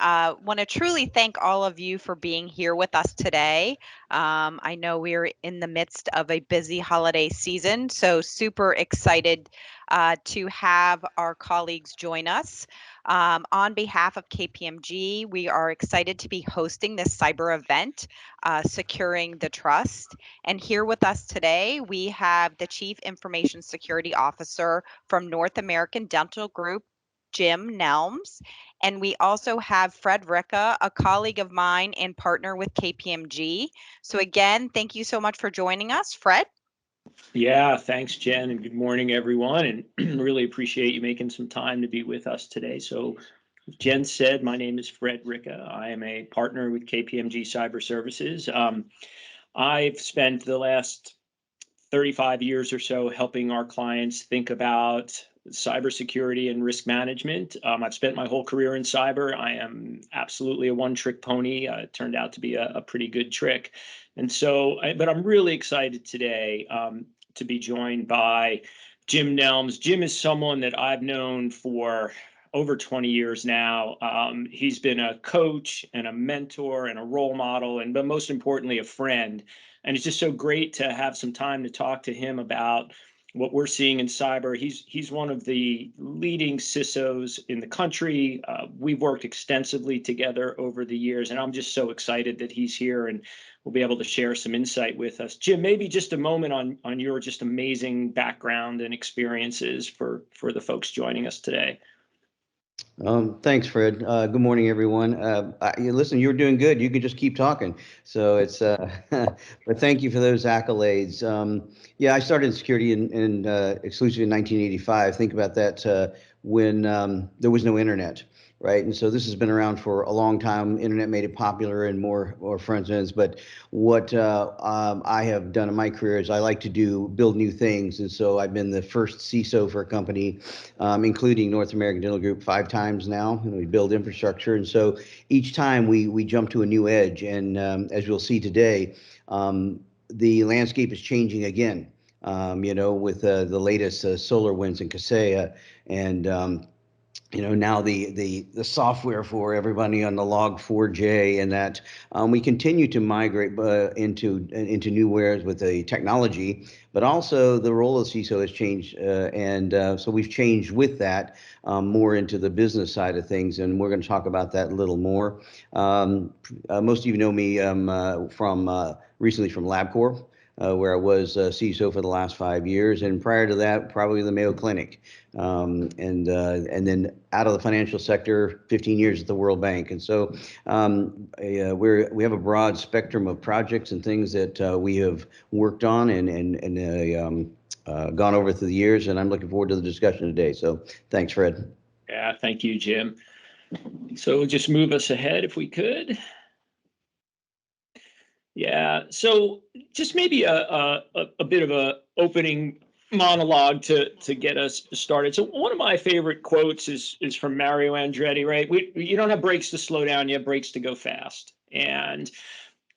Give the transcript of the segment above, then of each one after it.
Want to truly thank all of you for being here with us today. I know we're in the midst of a busy holiday season, so super excited to have our colleagues join us. On behalf of KPMG, we are excited to be hosting this cyber event, Securing the Trust. And here with us today, we have the Chief Information Security Officer from North American Dental Group, Jim Nelms. And we also have Fred Rica, a colleague of mine and partner with KPMG. So, again, thank you so much for joining us, Fred. Yeah, thanks, Jen, and good morning, everyone. And really appreciate you making some time to be with us today. So, as Jen said, my name is Fred Rica. I am a partner with KPMG Cyber Services. I've spent the last 35 years or so helping our clients think about cybersecurity and risk management. I've spent my whole career in cyber. I am absolutely a one-trick pony. It turned out to be a pretty good trick. And so, but I'm really excited today to be joined by Jim Nelms. Jim is someone that I've known for over 20 years now. He's been a coach and a mentor and a role model, and but most importantly, a friend. And it's just so great to have some time to talk to him about what we're seeing in cyber. He's one of the leading CISOs in the country. We've worked extensively together over the years, and I'm just so excited that he's here and will be able to share some insight with us. Jim, maybe just a moment on your just amazing background and experiences for the folks joining us today. Thanks, Fred. Good morning, everyone. Listen, you're doing good. You can just keep talking. So it's, but thank you for those accolades. Yeah, I started in security in exclusively in 1985. Think about that when there was no internet, right? And so this has been around for a long time. Internet made it popular and more front ends. But what I have done in my career is I like to build new things. And so I've been the first CISO for a company, including North American Dental Group 5 times now, and we build infrastructure. And so each time we jump to a new edge. And as you'll see today, the landscape is changing again. With the latest solar winds in Kaseya, and now the software for everybody on the Log4j, and that we continue to migrate into new wares with the technology, but also the role of CISO has changed, and so we've changed with that more into the business side of things, and we're going to talk about that a little more. Most of you know me from recently from LabCorp. Where I was CISO for the last 5 years, and prior to that, probably the Mayo Clinic, and then out of the financial sector, 15 years at the World Bank. And so we have a broad spectrum of projects and things that we have worked on and gone over through the years, and I'm looking forward to the discussion today. So thanks, Fred. Yeah, thank you, Jim. So just move us ahead if we could. Yeah, so just maybe a bit of a opening monologue to get us started. So one of my favorite quotes is from Mario Andretti, right? You don't have brakes to slow down, you have brakes to go fast. And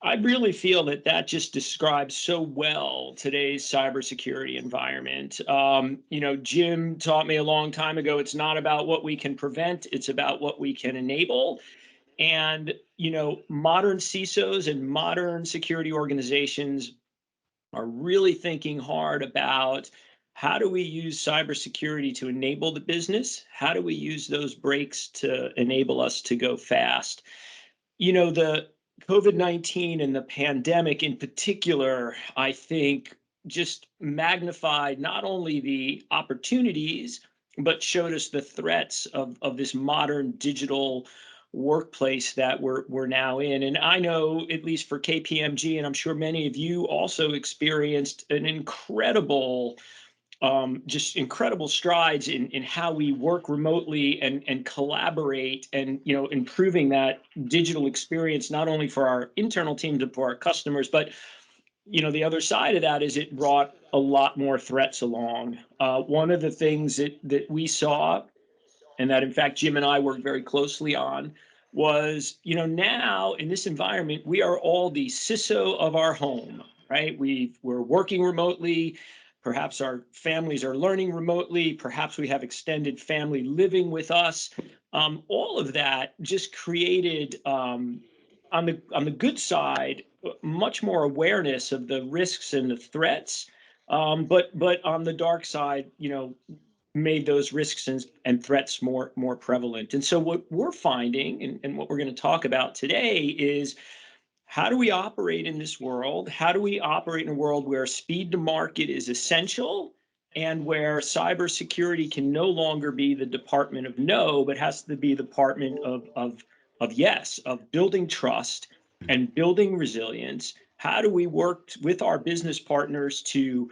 I really feel that just describes so well today's cybersecurity environment. Jim taught me a long time ago, it's not about what we can prevent, it's about what we can enable. And, modern CISOs and modern security organizations are really thinking hard about how do we use cybersecurity to enable the business? How do we use those brakes to enable us to go fast? The COVID-19 and the pandemic in particular, I think, just magnified not only the opportunities, but showed us the threats of this modern digital workplace that we're now in. And I know, at least for KPMG, and I'm sure many of you also experienced an just incredible strides in how we work remotely and collaborate, and improving that digital experience not only for our internal teams but for our customers. But the other side of that is it brought a lot more threats along. One of the things that we saw, and that in fact Jim and I worked very closely on, was now in this environment we are all the CISO of our home, right? We're working remotely. Perhaps our families are learning remotely. Perhaps we have extended family living with us. all of that just created, on the good side, much more awareness of the risks and the threats. But on the dark side, made those risks and threats more prevalent. And so what we're finding, and what we're going to talk about today, is how do we operate in this world? How do we operate in a world where speed to market is essential, and where cybersecurity can no longer be the department of no, but has to be the department of yes, of building trust and building resilience? How do we work with our business partners to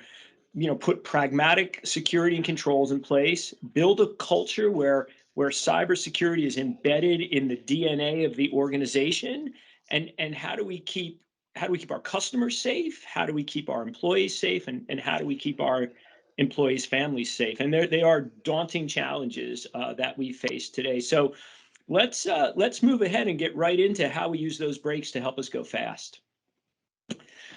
put pragmatic security and controls in place, build a culture where cybersecurity is embedded in the DNA of the organization, and how do we keep our customers safe? How do we keep our employees safe? And how do we keep our employees' families safe? And they are daunting challenges that we face today. So let's move ahead and get right into how we use those breaks to help us go fast.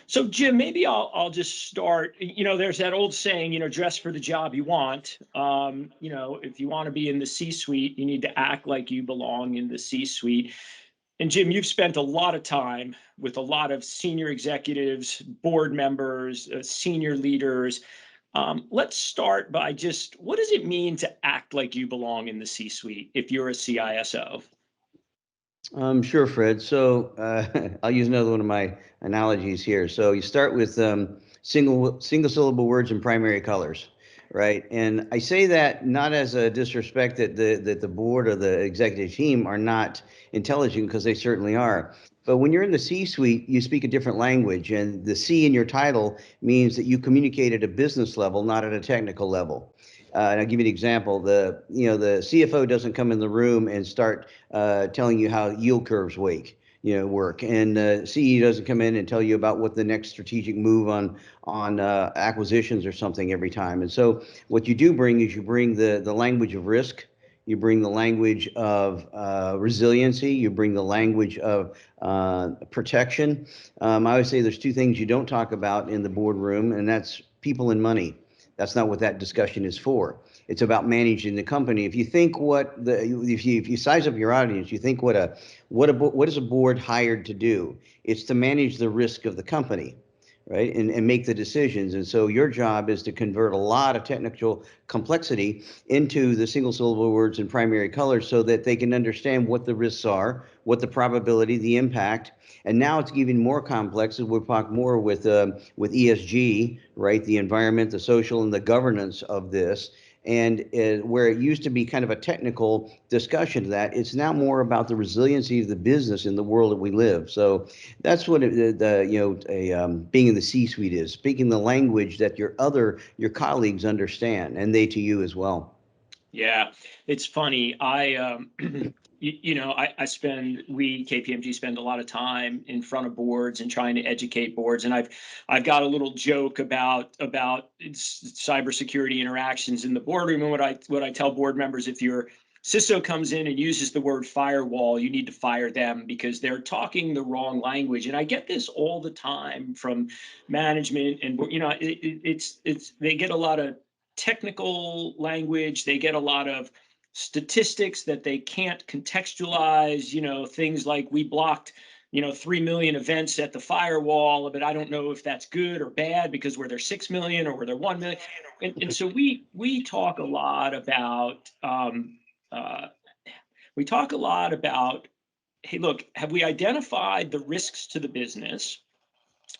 So Jim, maybe I'll just start. There's that old saying, dress for the job you want. If you want to be in the C-suite, you need to act like you belong in the C-suite. And Jim, you've spent a lot of time with a lot of senior executives, board members, senior leaders. Let's start by just, what does it mean to act like you belong in the C-suite if you're a CISO? Sure, Fred. So I'll use another one of my analogies here. So you start with single syllable words in primary colors, right? And I say that not as a disrespect that the board or the executive team are not intelligent, because they certainly are. But when you're in the C-suite, you speak a different language, and the C in your title means that you communicate at a business level, not at a technical level. And I'll give you an example. The CFO doesn't come in the room and start telling you how yield curves work, and CE doesn't come in and tell you about what the next strategic move on acquisitions or something every time. And so what you do bring is you bring the language of risk. You bring the language of resiliency. You bring the language of protection. I always say there's two things you don't talk about in the boardroom, and that's people and money. That's not what that discussion is for. It's about managing the company. If you think if you size up your audience, you think what is a board hired to do? It's to manage the risk of the company, right? And make the decisions. And so your job is to convert a lot of technical complexity into the single syllable words in primary colors, so that they can understand what the risks are, what the probability, the impact. And now it's even more complex, as we'll talk more with ESG, right? The environment, the social, and the governance of this. And where it used to be kind of a technical discussion of that, it's now more about the resiliency of the business in the world that we live. So that's what being in the C-suite is, speaking the language that your colleagues understand, and they to you as well. Yeah, it's funny. We KPMG spend a lot of time in front of boards and trying to educate boards. And I've got a little joke about cybersecurity interactions in the boardroom. And what I tell board members: if your CISO comes in and uses the word firewall, you need to fire them, because they're talking the wrong language. And I get this all the time from management, and they get a lot of technical language. They get a lot of statistics that they can't contextualize, things like, we blocked 3 million events at the firewall, but I don't know if that's good or bad, because were there 6 million or were there 1 million? And so we talk a lot about hey, look, have we identified the risks to the business?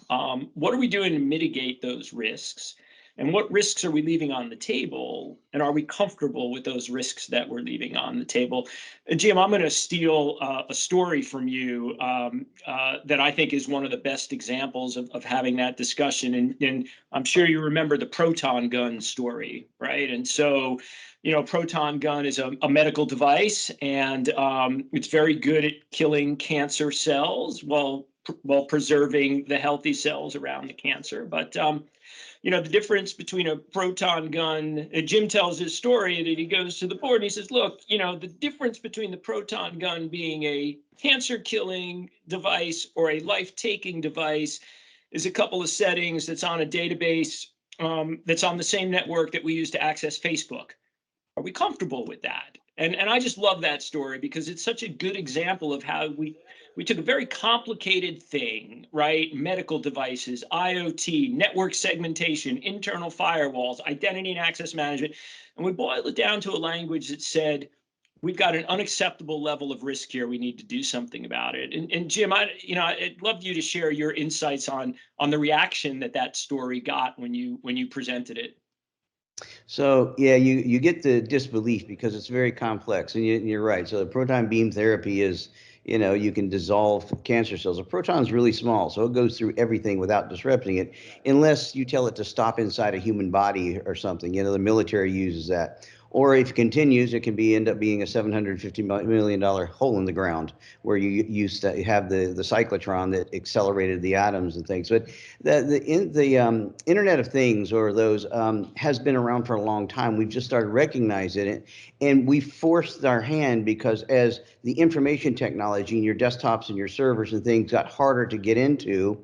What are we doing to mitigate those risks? And what risks are we leaving on the table? And are we comfortable with those risks that we're leaving on the table? And Jim, I'm going to steal a story from you that I think is one of the best examples of having that discussion. And I'm sure you remember the proton gun story, right? And so, proton gun is a medical device, and it's very good at killing cancer cells while preserving the healthy cells around the cancer. But the difference between a proton gun, Jim tells his story, and he goes to the board and he says, look, the difference between the proton gun being a cancer-killing device or a life-taking device is a couple of settings that's on a database that's on the same network that we use to access Facebook. Are we comfortable with that? And I just love that story because it's such a good example of how we took a very complicated thing, right? Medical devices, IoT, network segmentation, internal firewalls, identity and access management, and we boiled it down to a language that said, we've got an unacceptable level of risk here. We need to do something about it. And Jim, I'd love you to share your insights on the reaction that story got when you presented it. So yeah, you get the disbelief because it's very complex, and you're right. So the proton beam therapy is, you can dissolve cancer cells. A proton is really small, so it goes through everything without disrupting it, unless you tell it to stop inside a human body or something. The military uses that. Or if it continues, it can end up being a $750 million hole in the ground where you used to have the cyclotron that accelerated the atoms and things. But the Internet of Things, or those, has been around for a long time. We've just started recognizing it, and we forced our hand because as the information technology and your desktops and your servers and things got harder to get into,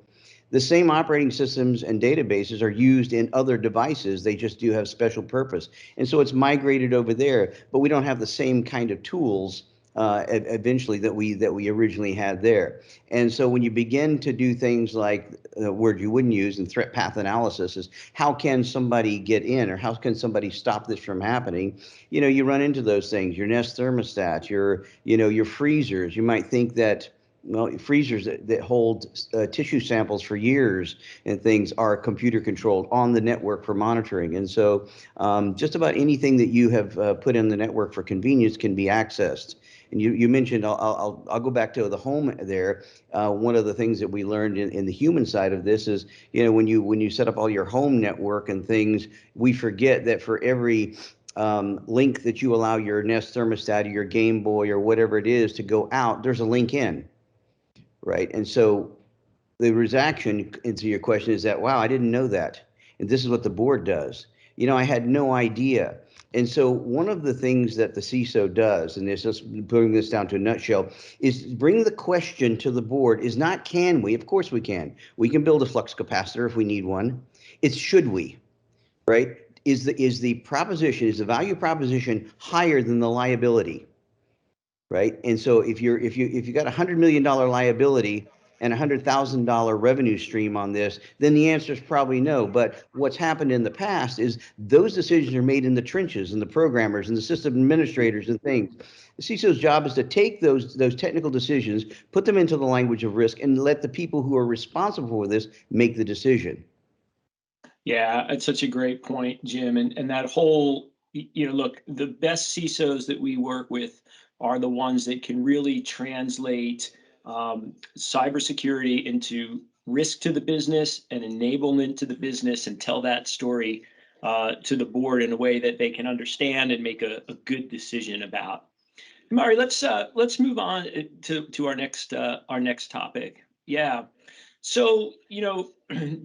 the same operating systems and databases are used in other devices. They just do have special purpose. And so it's migrated over there, but we don't have the same kind of tools eventually that we originally had there. And so when you begin to do things like a word you wouldn't use in threat path analysis is how can somebody get in, or how can somebody stop this from happening? You run into those things, your Nest thermostat, your freezers. You might think that, well, freezers that hold tissue samples for years and things are computer controlled on the network for monitoring. And so just about anything that you have put in the network for convenience can be accessed. And you mentioned, I'll go back to the home there. One of the things that we learned in the human side of this is, when you set up all your home network and things, we forget that for every link that you allow your Nest thermostat or your Game Boy or whatever it is to go out, there's a link in. Right. And so the reaction into your question is that, wow, I didn't know that. And this is what the board does. I had no idea. And so one of the things that the CISO does, and this just putting this down to a nutshell, is bring the question to the board is not can we? Of course we can. We can build a flux capacitor if we need one. It's should we, right? Is the value proposition higher than the liability? Right. And so if you got $100 million liability and $100,000 revenue stream on this, then the answer is probably no. But what's happened in the past is those decisions are made in the trenches, and the programmers and the system administrators and things. The CISO's job is to take those technical decisions, put them into the language of risk, and let the people who are responsible for this make the decision. Yeah, it's such a great point, Jim. And that whole, look, the best CISOs that we work with are the ones that can really translate cybersecurity into risk to the business and enablement to the business, and tell that story to the board in a way that they can understand and make a good decision about. Mari, let's move on to our next topic. Yeah. So,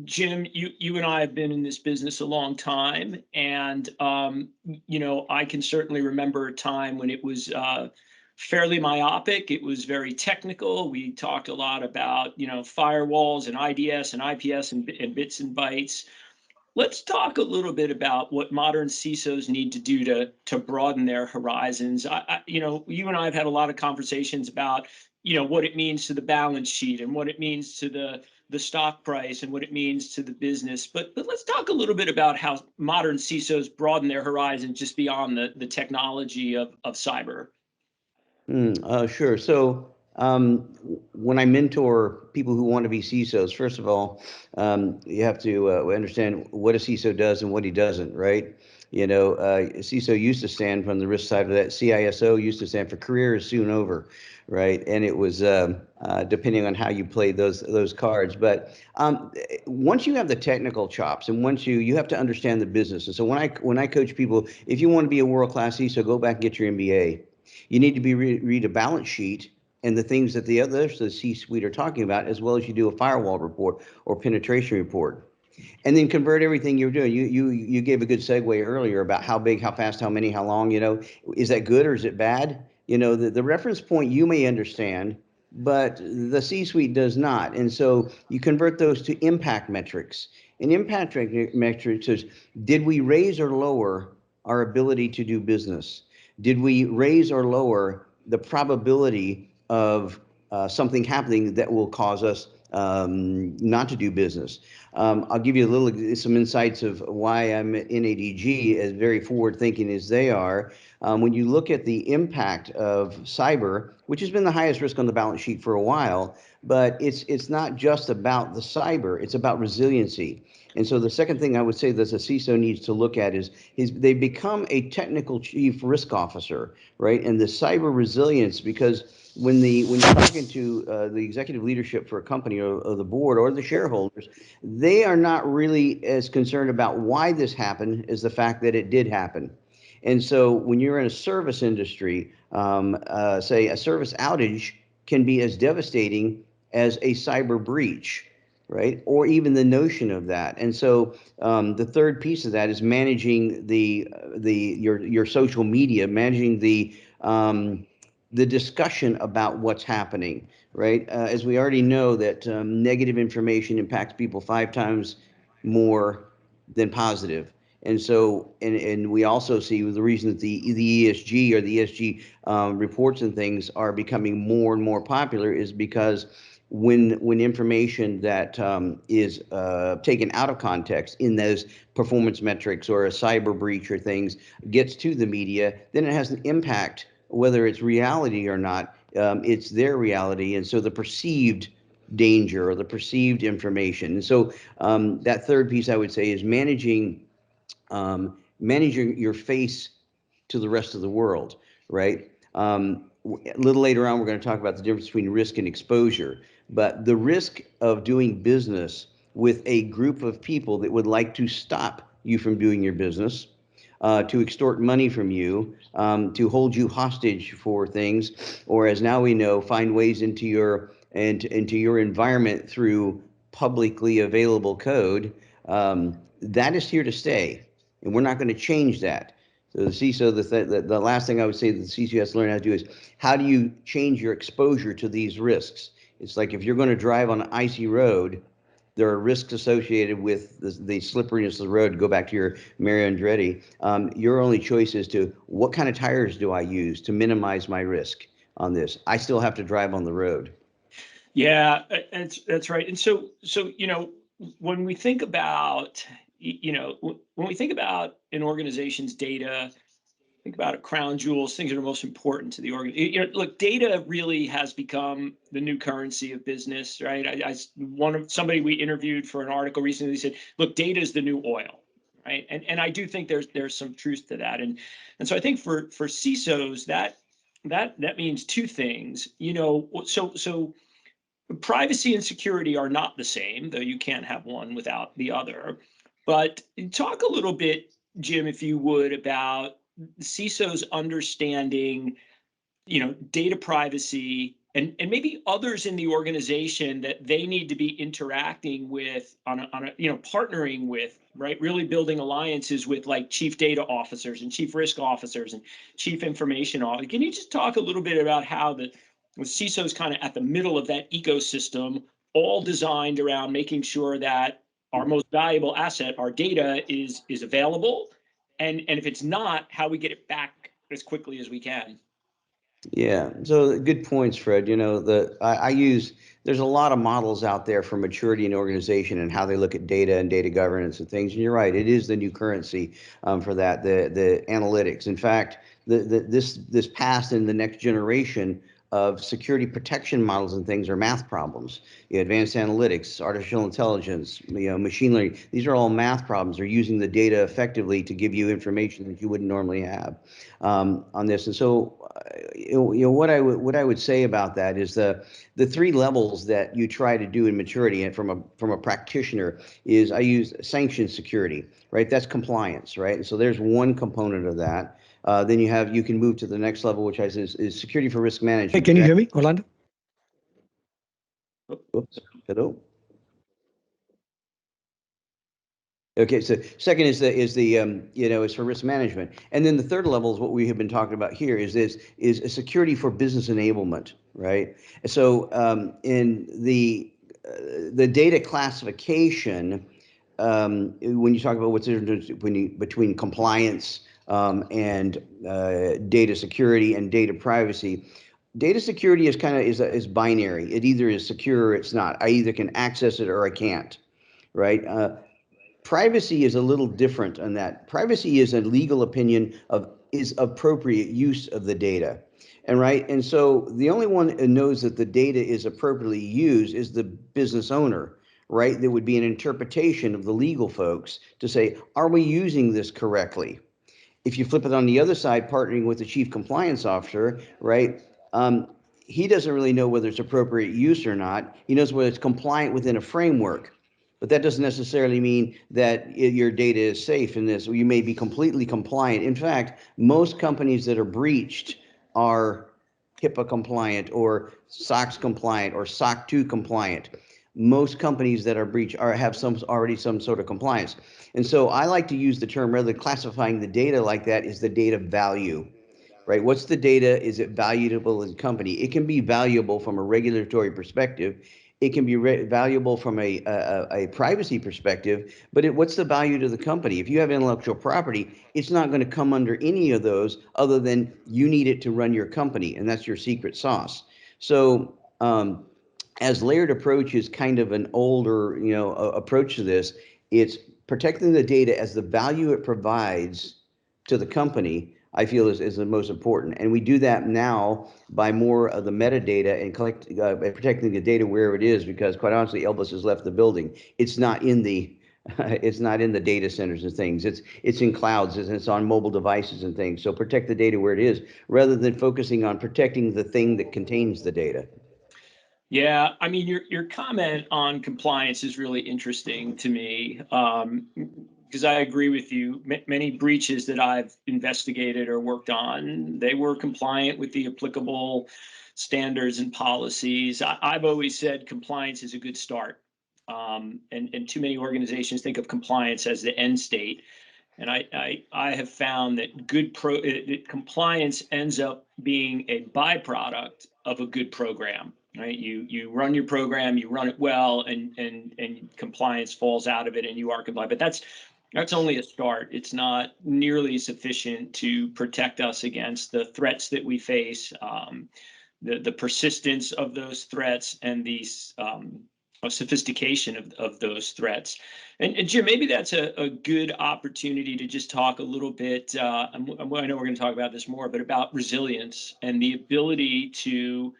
Jim, you and I have been in this business a long time, and I can certainly remember a time when it was fairly myopic. It was very technical. We talked a lot about firewalls and IDS and IPS and bits and bytes. Let's talk a little bit about what modern CISOs need to do to broaden their horizons. You and I have had a lot of conversations about what it means to the balance sheet and what it means to the stock price and what it means to the business. But let's talk a little bit about how modern CISOs broaden their horizons just beyond the technology of cyber. Sure. So when I mentor people who want to be CISOs, first of all, you have to understand what a CISO does and what he doesn't, right? CISO used to stand from the risk side of that. CISO used to stand for career is soon over, right? And it was depending on how you played those cards. But once you have the technical chops, and once you have to understand the business. And so when I coach people, if you want to be a world-class CISO, go back and get your MBA. You need to read a balance sheet and the things that the others, the C-suite, are talking about, as well as you do a firewall report or penetration report. And then convert everything you're doing. You gave a good segue earlier about how big, how fast, how many, how long. Is that good or is it bad? The reference point you may understand, but the C-suite does not. And so you convert those to impact metrics. And impact metrics is, did we raise or lower our ability to do business? did we raise or lower the probability of something happening that will cause us not to do business? I'll give you some insights of why I'm at NADG as very forward thinking as they are. When you look at the impact of cyber, which has been the highest risk on the balance sheet for a while, but it's not just about the cyber, it's about resiliency. And so the second thing I would say that a CISO needs to look at is they become a technical chief risk officer, right? And the cyber resilience, because when you're talking to the executive leadership for a company or the board or the shareholders, they are not really as concerned about why this happened as the fact that it did happen. And so when you're in a service industry, say a service outage can be as devastating as a cyber breach, right? Or even the notion of that. And so the third piece of that is managing your social media, managing the discussion about what's happening, right? As we already know that negative information impacts people 5 times more than positive. And so, and we also see the reason that the ESG or the ESG reports and things are becoming more and more popular is because when information that is taken out of context in those performance metrics or a cyber breach or things gets to the media, then it has an impact, whether it's reality or not. It's their reality, and so the perceived danger or the perceived information. And so that third piece I would say is managing your face to the rest of the world, right? A little later on, we're going to talk about the difference between risk and exposure. But the risk of doing business with a group of people that would like to stop you from doing your business, to extort money from you, to hold you hostage for things, or as now we know, find ways into your environment through publicly available code, that is here to stay, and we're not going to change that. So the CISO, the last thing I would say that the CISO has to learn how to do is, how do you change your exposure to these risks? It's like if you're going to drive on an icy road, there are risks associated with the slipperiness of the road. Go back to your Mario Andretti. Your only choice is to, what kind of tires do I use to minimize my risk on this? I still have to drive on the road. Yeah, that's right. And so when we think about when we think about an organization's data, think about crown jewels, things that are most important to the organization. Look, data really has become the new currency of business, right? Somebody we interviewed for an article recently said, look, data is the new oil, right? And I do think there's some truth to that. And so I think for CISOs, that means two things. So privacy and security are not the same, though you can't have one without the other. But talk a little bit, Jim, if you would, about CISOs understanding, data privacy and maybe others in the organization that they need to be interacting with on a partnering with, right? Really building alliances with like chief data officers and chief risk officers and chief information officers. Can you just talk a little bit about how the CISO is kind of at the middle of that ecosystem, all designed around making sure that our most valuable asset, our data, is available, and if it's not, how we get it back as quickly as we can. Yeah, so good points, Fred. There's a lot of models out there for maturity in organization and how they look at data and data governance and things. And you're right, it is the new currency for that, the analytics. In fact, this past and the next generation of security protection models and things are math problems. Advanced analytics, artificial intelligence, machine learning. These are all math problems. They're using the data effectively to give you information that you wouldn't normally have on this. And so, what I would say about that is the 3 levels that you try to do in maturity, and from a practitioner, is I use sanction security, right? That's compliance, right? And so there's one component of that. Then you can move to the next level, which is security for risk management. Hey, can you hear me, Orlando? Oops. Hello. Okay, so second is for risk management, and then the third level is what we have been talking about here. Is a security for business enablement, right? So in the data classification, when you talk about what's the difference between compliance, and data security and data privacy. Data security is kind of is binary. It either is secure or it's not. I either can access it or I can't, right? Privacy is a little different on that. Privacy is a legal opinion of is appropriate use of the data. And right, and so the only one that knows that the data is appropriately used is the business owner, right? There would be an interpretation of the legal folks to say, are we using this correctly? If you flip it on the other side, partnering with the chief compliance officer, right? He doesn't really know whether it's appropriate use or not. He knows whether it's compliant within a framework, but that doesn't necessarily mean that your data is safe in this. You may be completely compliant. In fact, most companies that are breached are HIPAA compliant or SOX compliant or SOC 2 compliant. Most companies that are breached have already some sort of compliance. And so I like to use the term, rather than classifying the data like that, is the data value, right? What's the data? Is it valuable as a company? It can be valuable from a regulatory perspective. It can be valuable from a privacy perspective, but what's the value to the company? If you have intellectual property, it's not going to come under any of those other than you need it to run your company, and that's your secret sauce. So as layered approach is kind of an older, approach to this, it's protecting the data as the value it provides to the company, I feel is the most important. And we do that now by more of the metadata and protecting the data where it is, because quite honestly, Elvis has left the building. It's not in the it's not in the data centers and things. It's in clouds and it's on mobile devices and things. So protect the data where it is rather than focusing on protecting the thing that contains the data. Yeah, I mean, your comment on compliance is really interesting to me, because I agree with you. Many breaches that I've investigated or worked on, they were compliant with the applicable standards and policies. I've always said compliance is a good start, and too many organizations think of compliance as the end state. And I have found that compliance ends up being a byproduct of a good program, right? You run your program, you run it well, and compliance falls out of it, and you are compliant. But that's only a start. It's not nearly sufficient to protect us against the threats that we face, the persistence of those threats, and these sophistication of those threats. And Jim, maybe that's a good opportunity to just talk a little bit, I know we're going to talk about this more, but about resilience and the ability to,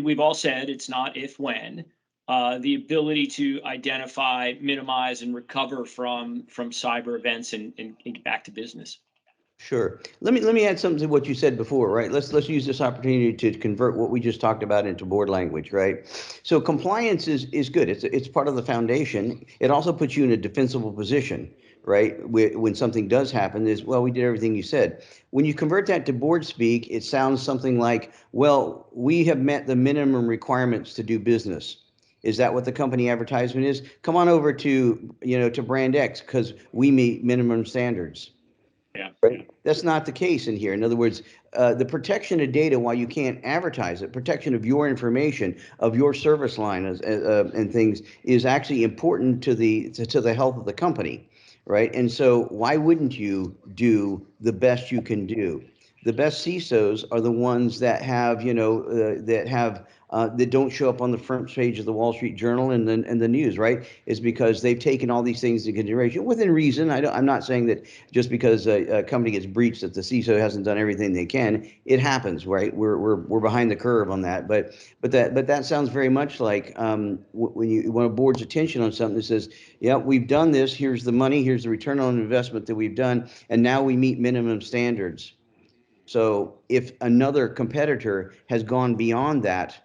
we've all said it's not if, when, the ability to identify, minimize, and recover from cyber events and get back to business. Sure. Let me add something to what you said before, right? Let's use this opportunity to convert what we just talked about into board language, right? So compliance is good. It's part of the foundation. It also puts you in a defensible position, right? When something does happen, we did everything you said. When you convert that to board speak, it sounds something like, well, we have met the minimum requirements to do business. Is that what the company advertisement is? Come on over to brand X because we meet minimum standards. Yeah. Right? That's not the case in here. In other words, the protection of data, while you can't advertise it, protection of your information, of your service line and things is actually important to the health of the company, right? And so why wouldn't you do the best you can do? The best CISOs are the ones that have, that don't show up on the front page of the Wall Street Journal and the news, right? Is because they've taken all these things into consideration within reason. I'm not saying that just because a company gets breached that the CISO hasn't done everything they can. It happens, right? We're behind the curve on that, but that sounds very much like when a board's attention on something that says, yeah, we've done this. Here's the money. Here's the return on investment that we've done, and now we meet minimum standards. So if another competitor has gone beyond that,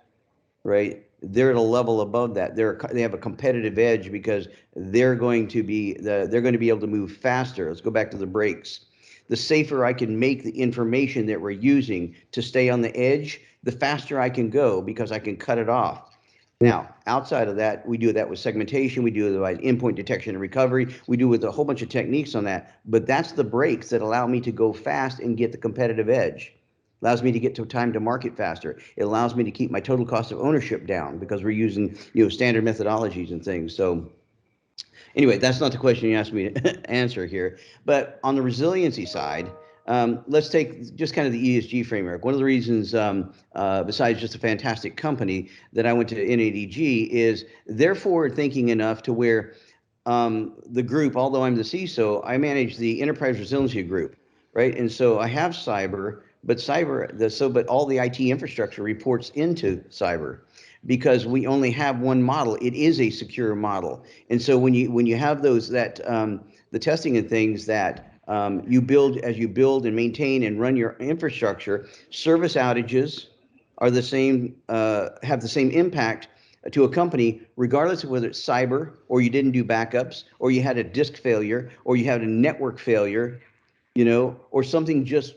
right, they're at a level above that. They have a competitive edge because they're going to be able to move faster. Let's go back to the brakes. The safer I can make the information that we're using to stay on the edge, the faster I can go because I can cut it off. Now, outside of that, we do that with segmentation. We do it with endpoint detection and recovery. We do it with a whole bunch of techniques on that. But that's the brakes that allow me to go fast and get the competitive edge. Allows me to get to time to market faster. It allows me to keep my total cost of ownership down because we're using standard methodologies and things. So Anyway, that's not the question you asked me to answer here. But on the resiliency side, let's take just kind of the ESG framework. One of the reasons, besides just a fantastic company, that I went to NADG is they're forward thinking enough to where the group, although I'm the CISO, I manage the enterprise resiliency group, right? And so I have cyber, but but all the IT infrastructure reports into cyber because we only have one model. It is a secure model. And so when you have those the testing and things that you build as you build and maintain and run your infrastructure, service outages are the same, have the same impact to a company, regardless of whether it's cyber or you didn't do backups or you had a disk failure or you had a network failure, or something just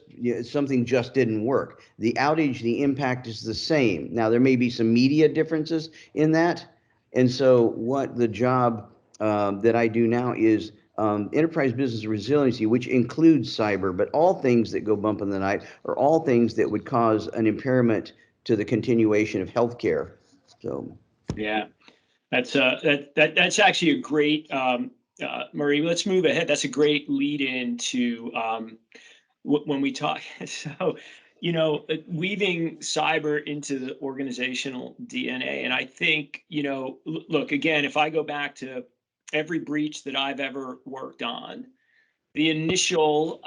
didn't work. The outage, the impact is the same. Now there may be some media differences in that, and so what the job that I do now is enterprise business resiliency, which includes cyber, but all things that go bump in the night are all things that would cause an impairment to the continuation of healthcare. So. Yeah, that's actually a great, Marie. Let's move ahead. That's a great lead into when we talk. So, weaving cyber into the organizational DNA, and I think look again. If I go back to every breach that I've ever worked on, the initial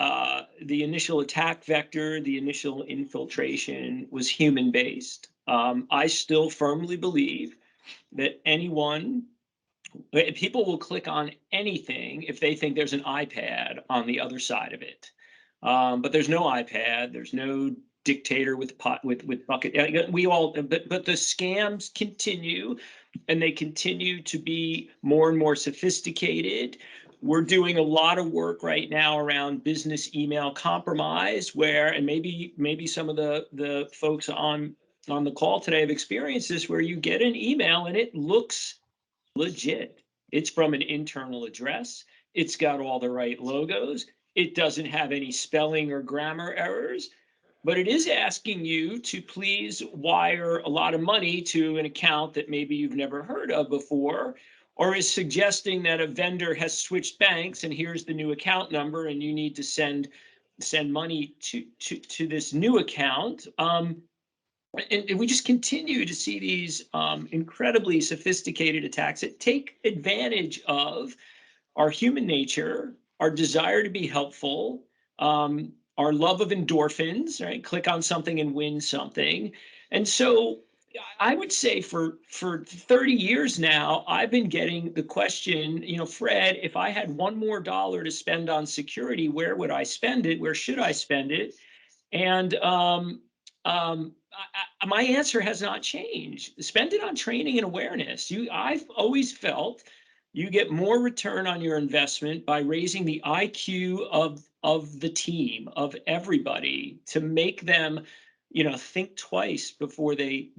attack vector, the initial infiltration was human based. I still firmly believe that people will click on anything if they think there's an iPad on the other side of it. But there's no iPad, there's no dictator with bucket. But the scams continue, and they continue to be more and more sophisticated. We're doing a lot of work right now around business email compromise, and maybe some of the folks on the call today have experienced this, where you get an email and it looks legit. It's from an internal address. It's got all the right logos. It doesn't have any spelling or grammar errors, but it is asking you to please wire a lot of money to an account that maybe you've never heard of before, or is suggesting that a vendor has switched banks and here's the new account number and you need to send money to this new account. And we just continue to see these incredibly sophisticated attacks that take advantage of our human nature, our desire to be helpful, our love of endorphins, right? Click on something and win something. And so I would say for 30 years now, I've been getting the question, Fred, if I had one more dollar to spend on security, where would I spend it? Where should I spend it? And my answer has not changed. Spend it on training and awareness. I've always felt you get more return on your investment by raising the IQ of the team, of everybody, to make them, think twice before they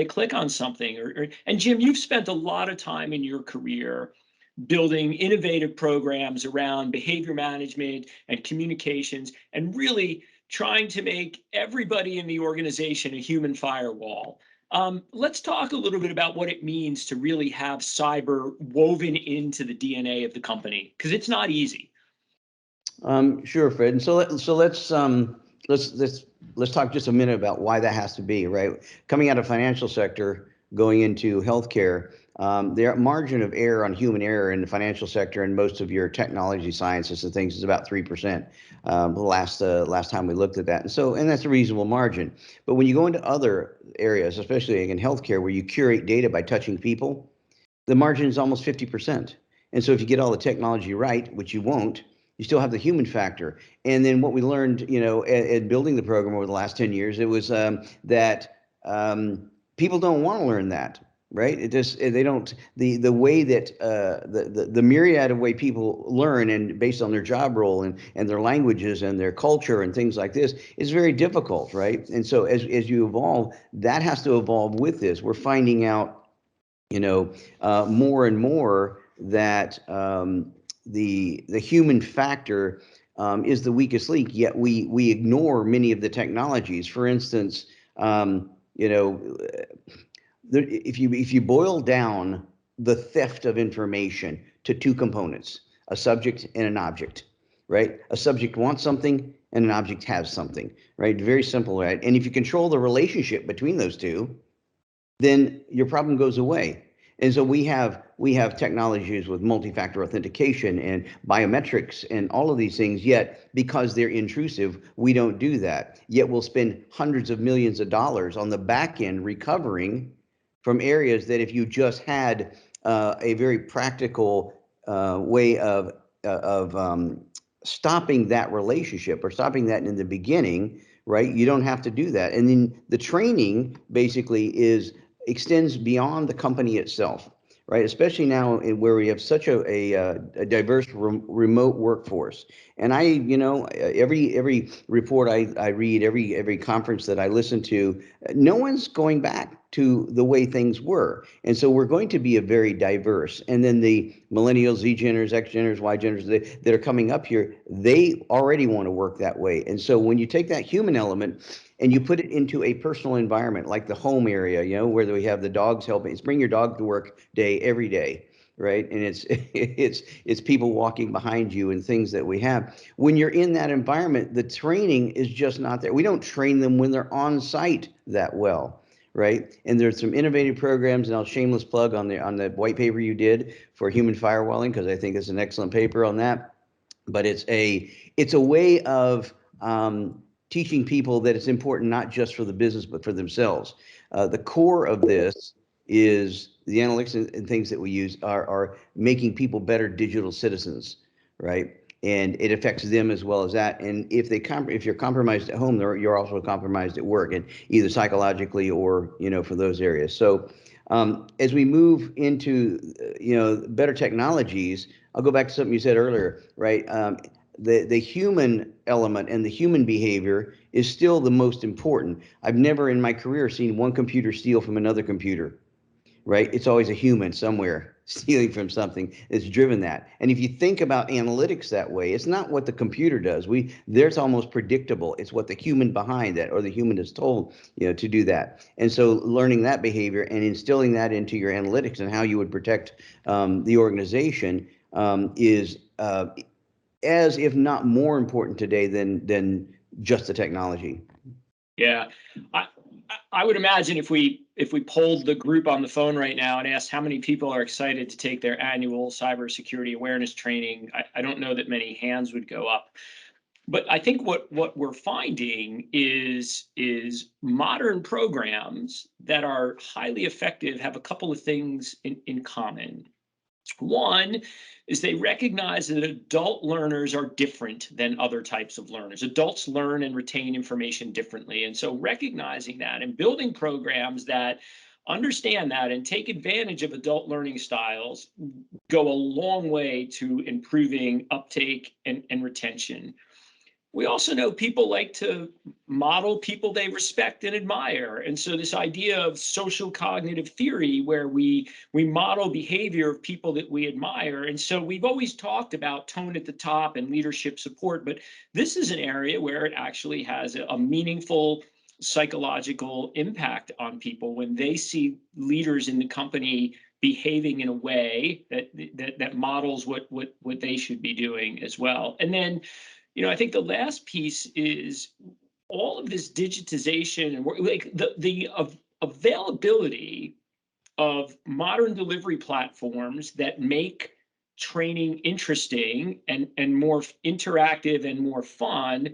click on something. And Jim, you've spent a lot of time in your career building innovative programs around behavior management and communications, and really trying to make everybody in the organization a human firewall. Let's talk a little bit about what it means to really have cyber woven into the DNA of the company, because it's not easy. Sure, Fred. And so let's talk just a minute about why that has to be, right? Coming out of financial sector, going into healthcare, the margin of error on human error in the financial sector and most of your technology sciences and things is about 3%. The last time we looked at that, and that's a reasonable margin. But when you go into other areas, especially in healthcare, where you curate data by touching people, the margin is almost 50%. And so if you get all the technology right, which you won't, you still have the human factor. And then what we learned, at building the program over the last 10 years, it was that people don't want to learn that. Right? They don't, the way that the myriad of way people learn, and based on their job role and their languages and their culture and things like this, is very difficult, right? And so as you evolve, that has to evolve with this. We're finding out, more and more that the human factor is the weakest link. Yet we ignore many of the technologies. For instance, if you boil down the theft of information to two components, a subject and an object, right? A subject wants something and an object has something, right? Very simple, right? And if you control the relationship between those two, then your problem goes away. And so we have technologies with multi-factor authentication and biometrics and all of these things, yet because they're intrusive, we don't do that. Yet we'll spend hundreds of millions of dollars on the back end recovering from areas that if you just had a very practical way of stopping that relationship or stopping that in the beginning, right? You don't have to do that. And then the training basically extends beyond the company itself, right? Especially now where we have such a diverse remote workforce. And every report I read, every conference that I listen to, no one's going back to the way things were. And so we're going to be a very diverse. And then the millennials, Z Geners, X Geners, Y Geners that are coming up here, they already want to work that way. And so when you take that human element and you put it into a personal environment like the home area, where we have the dogs helping, it's bring your dog to work day every day, right? And it's people walking behind you and things that we have. When you're in that environment, the training is just not there. We don't train them when they're on site that well. Right, and there's some innovative programs, and I'll shameless plug on the white paper you did for human firewalling, because I think it's an excellent paper on that. But it's a way of teaching people that it's important not just for the business but for themselves. The core of this is the analytics and things that we use are making people better digital citizens, right? And it affects them as well as that. And if you're compromised at home, you're also compromised at work, and either psychologically or for those areas. So as we move into better technologies, I'll go back to something you said earlier, right? The human element and the human behavior is still the most important. I've never in my career seen one computer steal from another computer, right? It's always a human somewhere stealing from something that's driven that. And if you think about analytics that way, it's not what the computer does. There's almost predictable. It's what the human behind that, or the human is told, to do that. And so learning that behavior and instilling that into your analytics and how you would protect the organization is as if not more important today than just the technology. Yeah, I would imagine if we polled the group on the phone right now and asked how many people are excited to take their annual cybersecurity awareness training, I don't know that many hands would go up. But I think what we're finding is modern programs that are highly effective have a couple of things in common. One is they recognize that adult learners are different than other types of learners. Adults learn and retain information differently. And so recognizing that and building programs that understand that and take advantage of adult learning styles go a long way to improving uptake and retention. We also know people like to model people they respect and admire. And so this idea of social cognitive theory, where we model behavior of people that we admire. And so we've always talked about tone at the top and leadership support, but this is an area where it actually has a meaningful psychological impact on people when they see leaders in the company behaving in a way that models what they should be doing as well. And then I think the last piece is all of this digitization and like the availability of modern delivery platforms that make training interesting and more interactive and more fun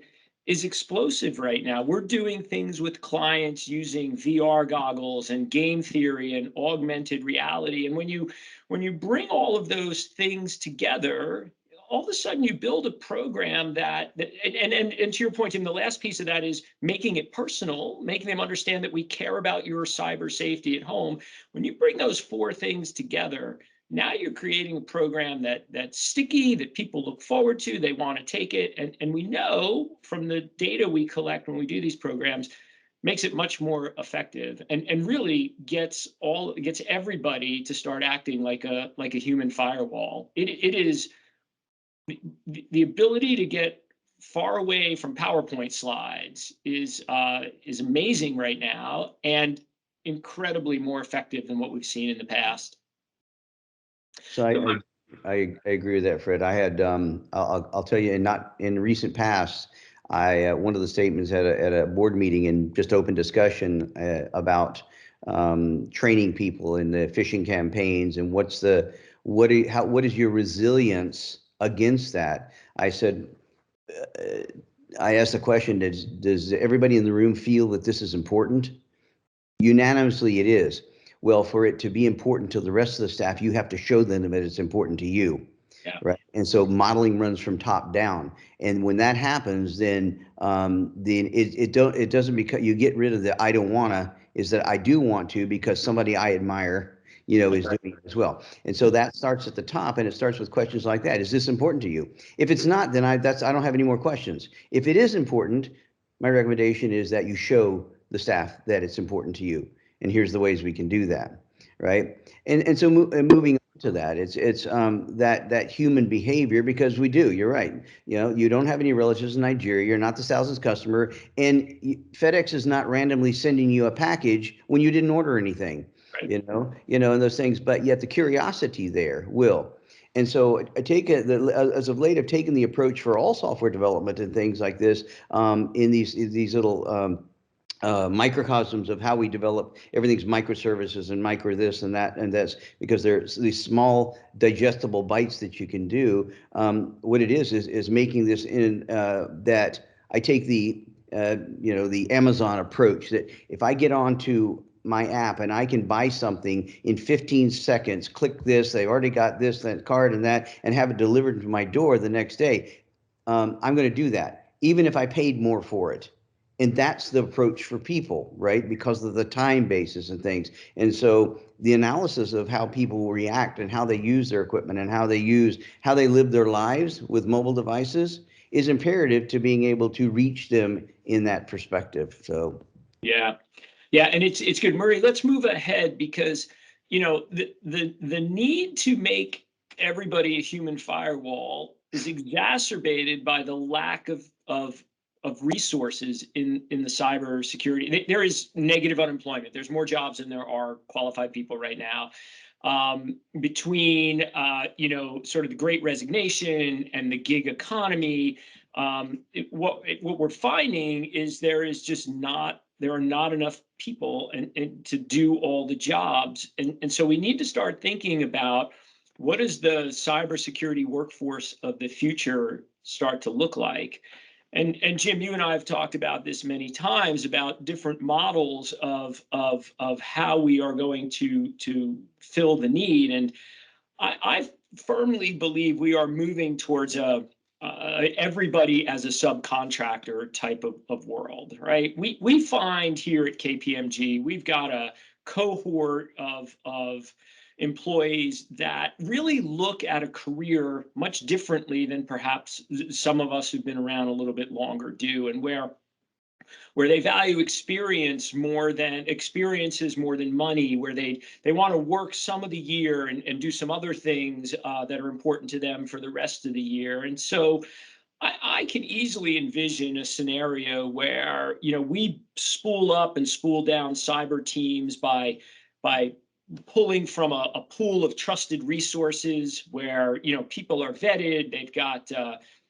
is explosive right now. We're doing things with clients using VR goggles and game theory and augmented reality. And when you bring all of those things together, all of a sudden you build a program that and to your point, Tim, the last piece of that is making it personal, making them understand that we care about your cyber safety at home. When you bring those four things together, now you're creating a program that's sticky, that people look forward to, they want to take it. And we know from the data we collect when we do these programs, makes it much more effective and really gets everybody to start acting like a human firewall. It is the ability to get far away from PowerPoint slides is amazing right now and incredibly more effective than what we've seen in the past. So I agree with that, Fred. I had I'll tell you, not in recent past, I one of the statements at a board meeting in just open discussion about training people in the phishing campaigns and what is your resilience against that? I said, I asked the question: Does everybody in the room feel that this is important? Unanimously, it is. Well, for it to be important to the rest of the staff, you have to show them that it's important to you. Yeah. Right. And so modeling runs from top down. And when that happens, then it doesn't become, you get rid of the I don't wanna, is that I do want to, because somebody I admire, is doing it as well. And so that starts at the top, and it starts with questions like that. Is this important to you? If it's not, then I don't have any more questions. If it is important, my recommendation is that you show the staff that it's important to you. And here's the ways we can do that. Right. And so moving on to that, it's that human behavior, because we do, you're right. You don't have any relatives in Nigeria. You're not the thousands customer, and FedEx is not randomly sending you a package when you didn't order anything. Right. And those things, but yet the curiosity there will. And so I take it that as of late, I've taken the approach for all software development and things like this, in these little microcosms of how we develop. Everything's microservices and micro this and that, and that's because there's these small digestible bites that you can do. What it is making this in that I take the the Amazon approach, that if I get onto my app and I can buy something in 15 seconds, click this, they already got this, that card and that, and have it delivered to my door the next day, I'm going to do that, even if I paid more for it. And that's the approach for people, right? Because of the time basis and things. And so the analysis of how people react and how they use their equipment and how they live their lives with mobile devices is imperative to being able to reach them in that perspective. So yeah. Yeah, and it's good. Murray, let's move ahead, because the need to make everybody a human firewall is exacerbated by the lack of resources in the cyber security. There is negative unemployment. There's more jobs than there are qualified people right now. Between sort of the Great Resignation and the gig economy, what we're finding is there are not enough people and to do all the jobs. And so we need to start thinking about, what does the cybersecurity workforce of the future start to look like? And Jim, you and I have talked about this many times, about different models of how we are going to fill the need. And I firmly believe we are moving towards everybody as a subcontractor type of world, right? We find here at KPMG, we've got a cohort of employees that really look at a career much differently than perhaps some of us who've been around a little bit longer do, and where they value experiences more than money, where they want to work some of the year and do some other things that are important to them for the rest of the year. And so I can easily envision a scenario where we spool up and spool down cyber teams by pulling from a pool of trusted resources, where people are vetted, they've got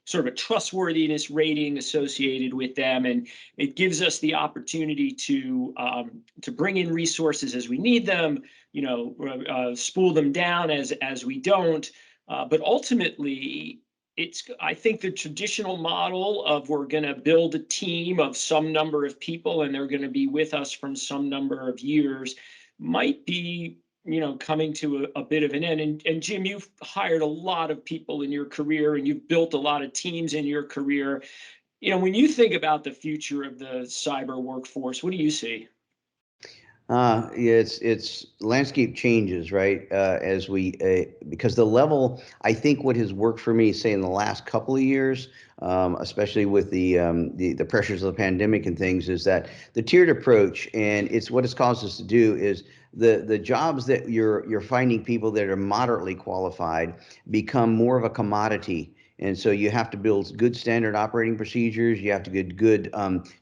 sort of a trustworthiness rating associated with them, and it gives us the opportunity to bring in resources as we need them, spool them down as we don't. But ultimately, I think the traditional model of, we're going to build a team of some number of people and they're going to be with us from some number of years, might be coming to a bit of an end. And Jim, you've hired a lot of people in your career, and you've built a lot of teams in your career. When you think about the future of the cyber workforce, what do you see? Yeah, it's landscape changes, right? As we because the level, I think what has worked for me, say in the last couple of years, especially with the pressures of the pandemic and things, is that the tiered approach, and it's what it's caused us to do, is the jobs that you're finding people that are moderately qualified become more of a commodity. And so you have to build good standard operating procedures. You have to get good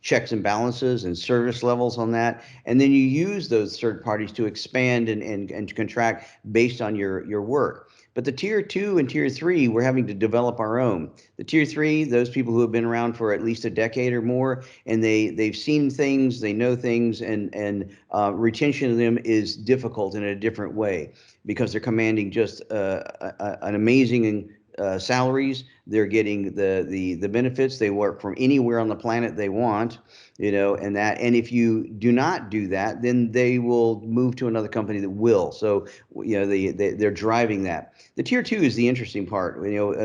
checks and balances and service levels on that. And then you use those third parties to expand and contract based on your work. But the tier 2 and tier 3, we're having to develop our own. The tier 3, those people who have been around for at least a decade or more, and they've seen things, they know things, and retention of them is difficult in a different way because they're commanding just an amazing salaries. They're getting the benefits. They work from anywhere on the planet they want, and if you do not do that, then they will move to another company that will. So they're driving that. The tier 2 is the interesting part.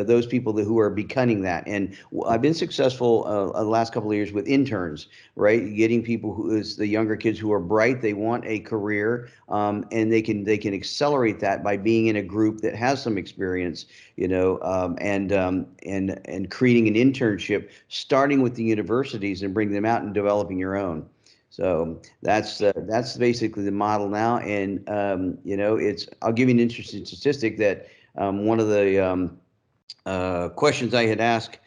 Those people who are becoming that. And I've been successful the last couple of years with interns, right? Getting people who is the younger kids who are bright, they want a career, and they can accelerate that by being in a group that has some experience, and creating an internship, starting with the universities and bring them out and developing your own. So that's basically the model now. And I'll give you an interesting statistic that one of the questions I had asked,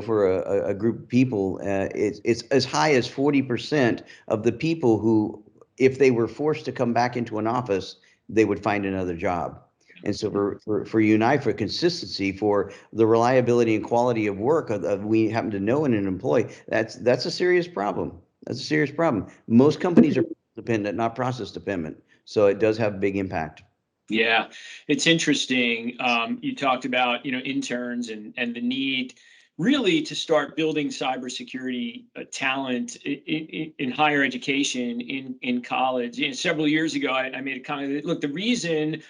for a group of people, it's as high as 40% of the people who, if they were forced to come back into an office, they would find another job. And so for you and I, for consistency, for the reliability and quality of work we happen to know in an employee, that's a serious problem. That's a serious problem. Most companies are dependent, not process dependent. So it does have a big impact. Yeah, it's interesting. You talked about, interns and the need really to start building cybersecurity talent in higher education in college. Several years ago, I made a comment that, look, the reason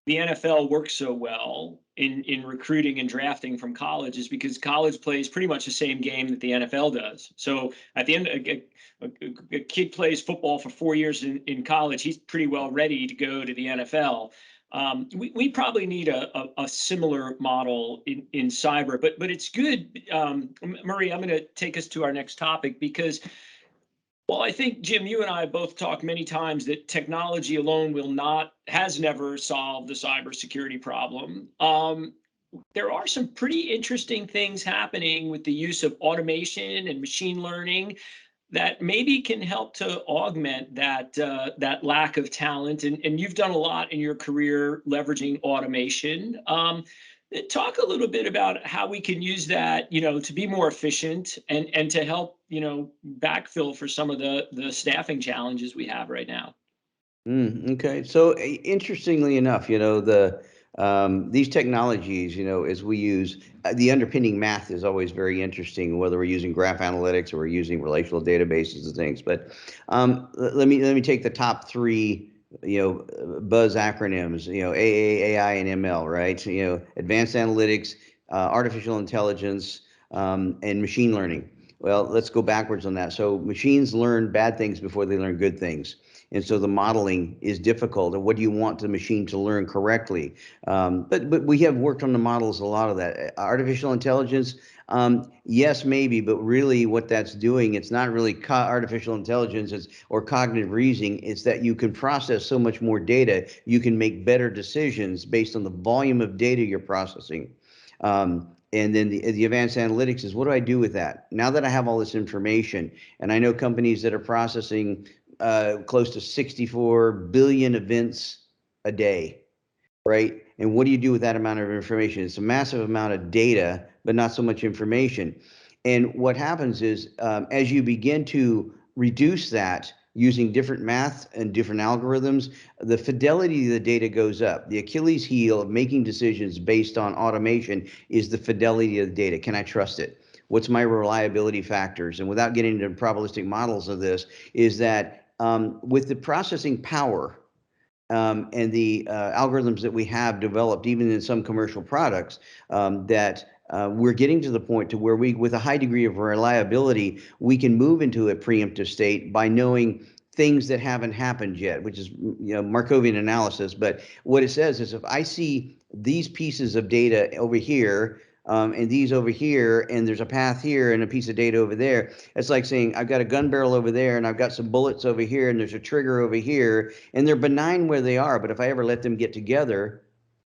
the NFL works so well in recruiting and drafting from college is because college plays pretty much the same game that the NFL does. So at the end, a kid plays football for 4 years in college, he's pretty well ready to go to the NFL. We probably need a similar model in cyber, but it's good. Murray, I'm going to take us to our next topic because, well, I think, Jim, you and I both talked many times that technology alone has never solved the cybersecurity problem. There are some pretty interesting things happening with the use of automation and machine learning that maybe can help to augment that lack of talent. And you've done a lot in your career leveraging automation. Talk a little bit about how we can use that, to be more efficient and to help, backfill for some of the staffing challenges we have right now. Okay. So interestingly enough, these technologies, as we use the underpinning math is always very interesting, whether we're using graph analytics or we're using relational databases and things. But let me take the top three, buzz acronyms, AA, AI, and ML, right? Advanced analytics, artificial intelligence, and machine learning. Well, let's go backwards on that. So machines learn bad things before they learn good things. And so the modeling is difficult. And what do you want the machine to learn correctly? But we have worked on the models, a lot of that. Artificial intelligence, yes, maybe, but really what that's doing, it's not really artificial intelligence or cognitive reasoning. It's that you can process so much more data. You can make better decisions based on the volume of data you're processing. And then the advanced analytics is, what do I do with that? Now that I have all this information, and I know companies that are processing close to 64 billion events a day, right? And what do you do with that amount of information? It's a massive amount of data, but not so much information. And what happens is, as you begin to reduce that using different math and different algorithms, the fidelity of the data goes up. The Achilles heel of making decisions based on automation is the fidelity of the data. Can I trust it? What's my reliability factors? And without getting into probabilistic models of this, is that with the processing power and the algorithms that we have developed, even in some commercial products, that we're getting to the point to where with a high degree of reliability, we can move into a preemptive state by knowing things that haven't happened yet, which is Markovian analysis. But what it says is, if I see these pieces of data over here, and these over here, and there's a path here and a piece of data over there. It's like saying, I've got a gun barrel over there, and I've got some bullets over here, and there's a trigger over here, and they're benign where they are. But if I ever let them get together,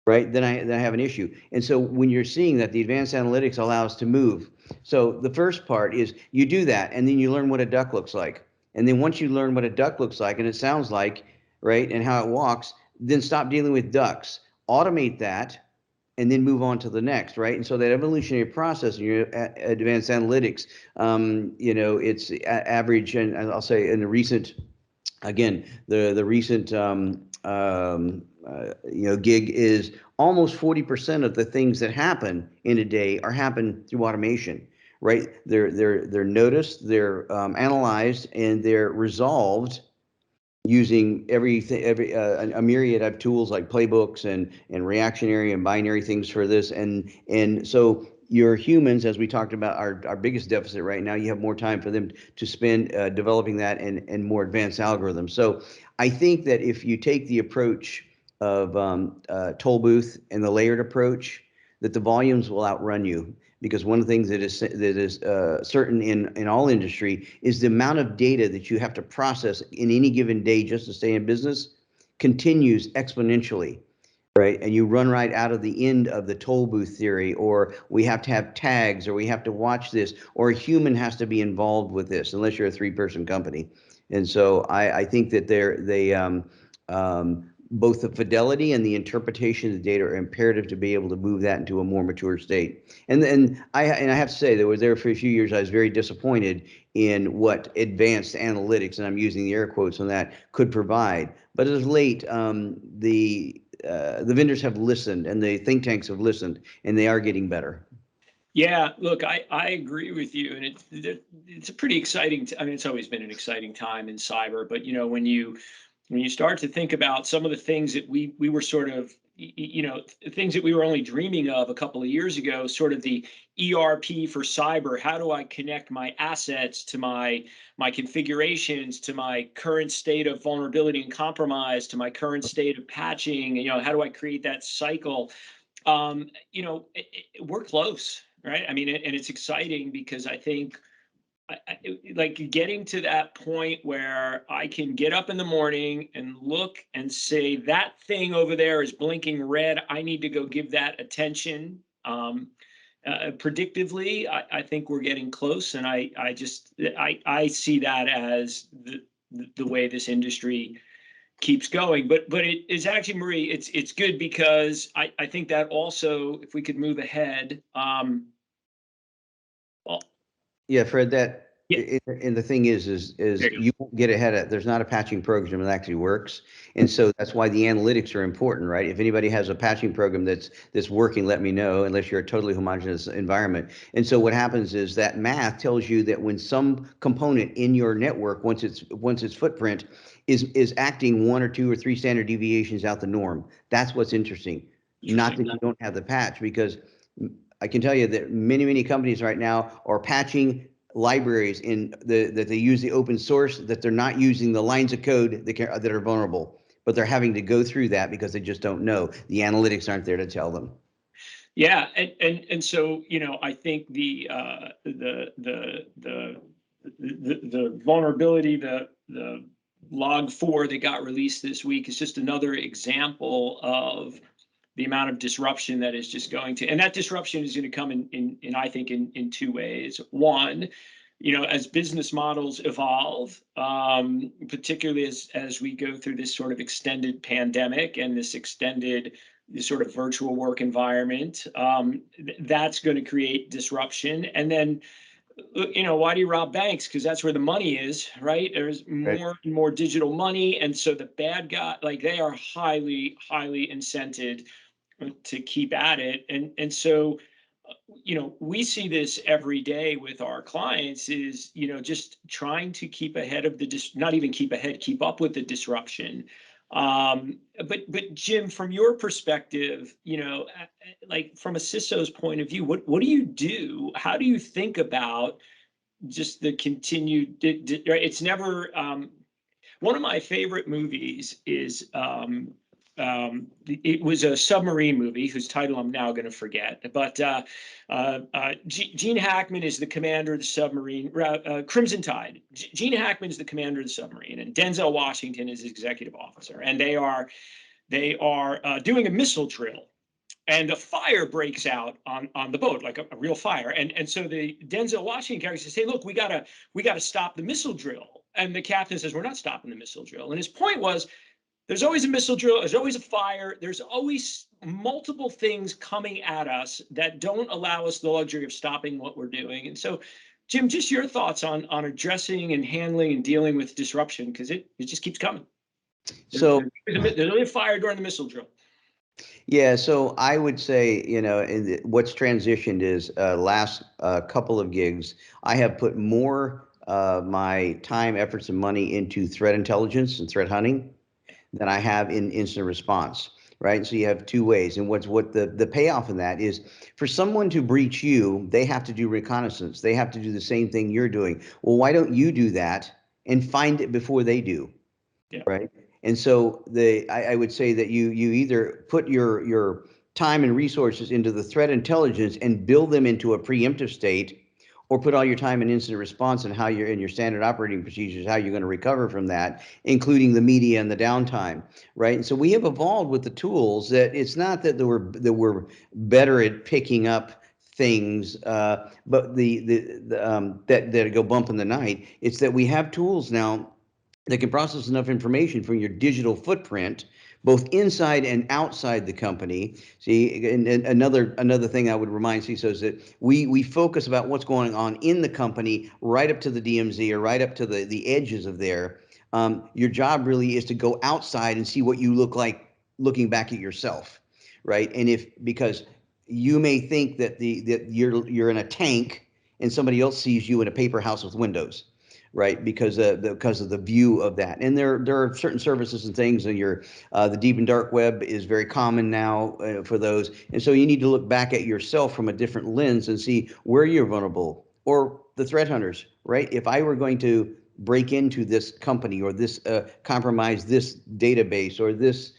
right, then I have an issue. And so when you're seeing that, the advanced analytics allow us to move. So the first part is you do that, and then you learn what a duck looks like. And then once you learn what a duck looks like, and it sounds like, right, and how it walks, then stop dealing with ducks. automate that, and then move on to the next, right? And so that evolutionary process in your advanced analytics, it's average, and I'll say in the recent, again, the recent gig is almost 40% of the things that happen in a day happen through automation, right? They're noticed, they're analyzed, and they're resolved using a myriad of tools like playbooks and reactionary and binary things for this, and so your humans, as we talked about, our biggest deficit right now. You have more time for them to spend developing that and more advanced algorithms. So I think that if you take the approach of toll booth and the layered approach, that the volumes will outrun you. Because one of the things that is certain in all industry is the amount of data that you have to process in any given day just to stay in business continues exponentially, right? And you run right out of the end of the toll booth theory, or we have to have tags, or we have to watch this, or a human has to be involved with this, unless you're a 3-person company. And so I think that both the fidelity and the interpretation of the data are imperative to be able to move that into a more mature state. And I have to say that for a few years, I was very disappointed in what advanced analytics, and I'm using the air quotes on that, could provide. But as of late, the vendors have listened, and the think tanks have listened, and they are getting better. Yeah, look, I agree with you, and it's a pretty exciting. I mean, it's always been an exciting time in cyber, but when you start to think about some of the things that we were sort of, things that we were only dreaming of a couple of years ago, sort of the ERP for cyber. How do I connect my assets to my configurations, to my current state of vulnerability and compromise, to my current state of patching? How do I create that cycle? We're close, right? I mean, and it's exciting because I think like getting to that point where I can get up in the morning and look and say that thing over there is blinking red. I need to go give that attention. Predictively, I think we're getting close, and I see that as the way this industry keeps going. But it is actually, Marie, it's good because I think that also, if we could move ahead. Well, yeah, Fred, yeah. and the thing is you won't get ahead of, there's not a patching program that actually works. And so that's why the analytics are important, right? If anybody has a patching program that's working, let me know, unless you're a totally homogeneous environment. And so what happens is that math tells you that when some component in your network, once its footprint is acting 1 or 2 or 3 standard deviations out the norm, that's what's interesting. Not that you don't have the patch, because I can tell you that many companies right now are patching libraries that they use the open source, that they're not using the lines of code that are vulnerable, but they're having to go through that because they just don't know. The analytics aren't there to tell them. Yeah, and so I think the vulnerability, the log4 that got released this week is just another example of the amount of disruption that is just going to, and that disruption is going to come in I think in 2 ways. One, as business models evolve, particularly as we go through this sort of extended pandemic and this sort of virtual work environment, that's going to create disruption. And then, why do you rob banks? Because that's where the money is, right? There's more and more digital money. And so the bad guy, like, they are highly, highly incented to keep at it. And so, we see this every day with our clients is, just trying to keep ahead of not even keep ahead, keep up with the disruption. But Jim, from your perspective, like from a CISO's point of view, what do you do? How do you think about just the continued, it's never, one of my favorite movies is, it was a submarine movie whose title I'm now going to forget, but Gene Hackman is the commander of the submarine, Crimson Tide. Gene Hackman is the commander of the submarine, and Denzel Washington is his executive officer, and they are doing a missile drill. And a fire breaks out on the boat, like a real fire. And so the Denzel Washington character says, "Hey, look, we gotta stop the missile drill." And the captain says, "We're not stopping the missile drill." And his point was, There's always a missile drill. There's always a fire. There's always multiple things coming at us that don't allow us the luxury of stopping what we're doing. And so, Jim, just your thoughts on addressing and handling and dealing with disruption, because it just keeps coming. So there's only a fire during the missile drill. yeah, so I would say, what's transitioned is last couple of gigs, I have put more my time, efforts, and money into threat intelligence and threat hunting than I have in incident response, right? So you have two ways, and what the payoff in that is for someone to breach you, they have to do reconnaissance. They have to do the same thing you're doing. Well, why don't you do that and find it before they do? Yeah. Right. And so I would say that you either put your time and resources into the threat intelligence and build them into a preemptive state, or put all your time in incident response and how you're in your standard operating procedures, how you're going to recover from that, including the media and the downtime, right? And so we have evolved with the tools that it's not that we're better at picking up things, but that go bump in the night. It's that we have tools now that can process enough information from your digital footprint, both inside and outside the company. See, and another thing I would remind CISOs that we focus about what's going on in the company right up to the DMZ or right up to the edges of there. Your job really is to go outside and see what you look like looking back at yourself, right? And because you may think that you're in a tank and somebody else sees you in a paper house with windows, right? Because of the view of that. And there are certain services and things, and the deep and dark web is very common now for those. And so you need to look back at yourself from a different lens and see where you're vulnerable, or the threat hunters, right? If I were going to break into this company, or this compromise this database, or this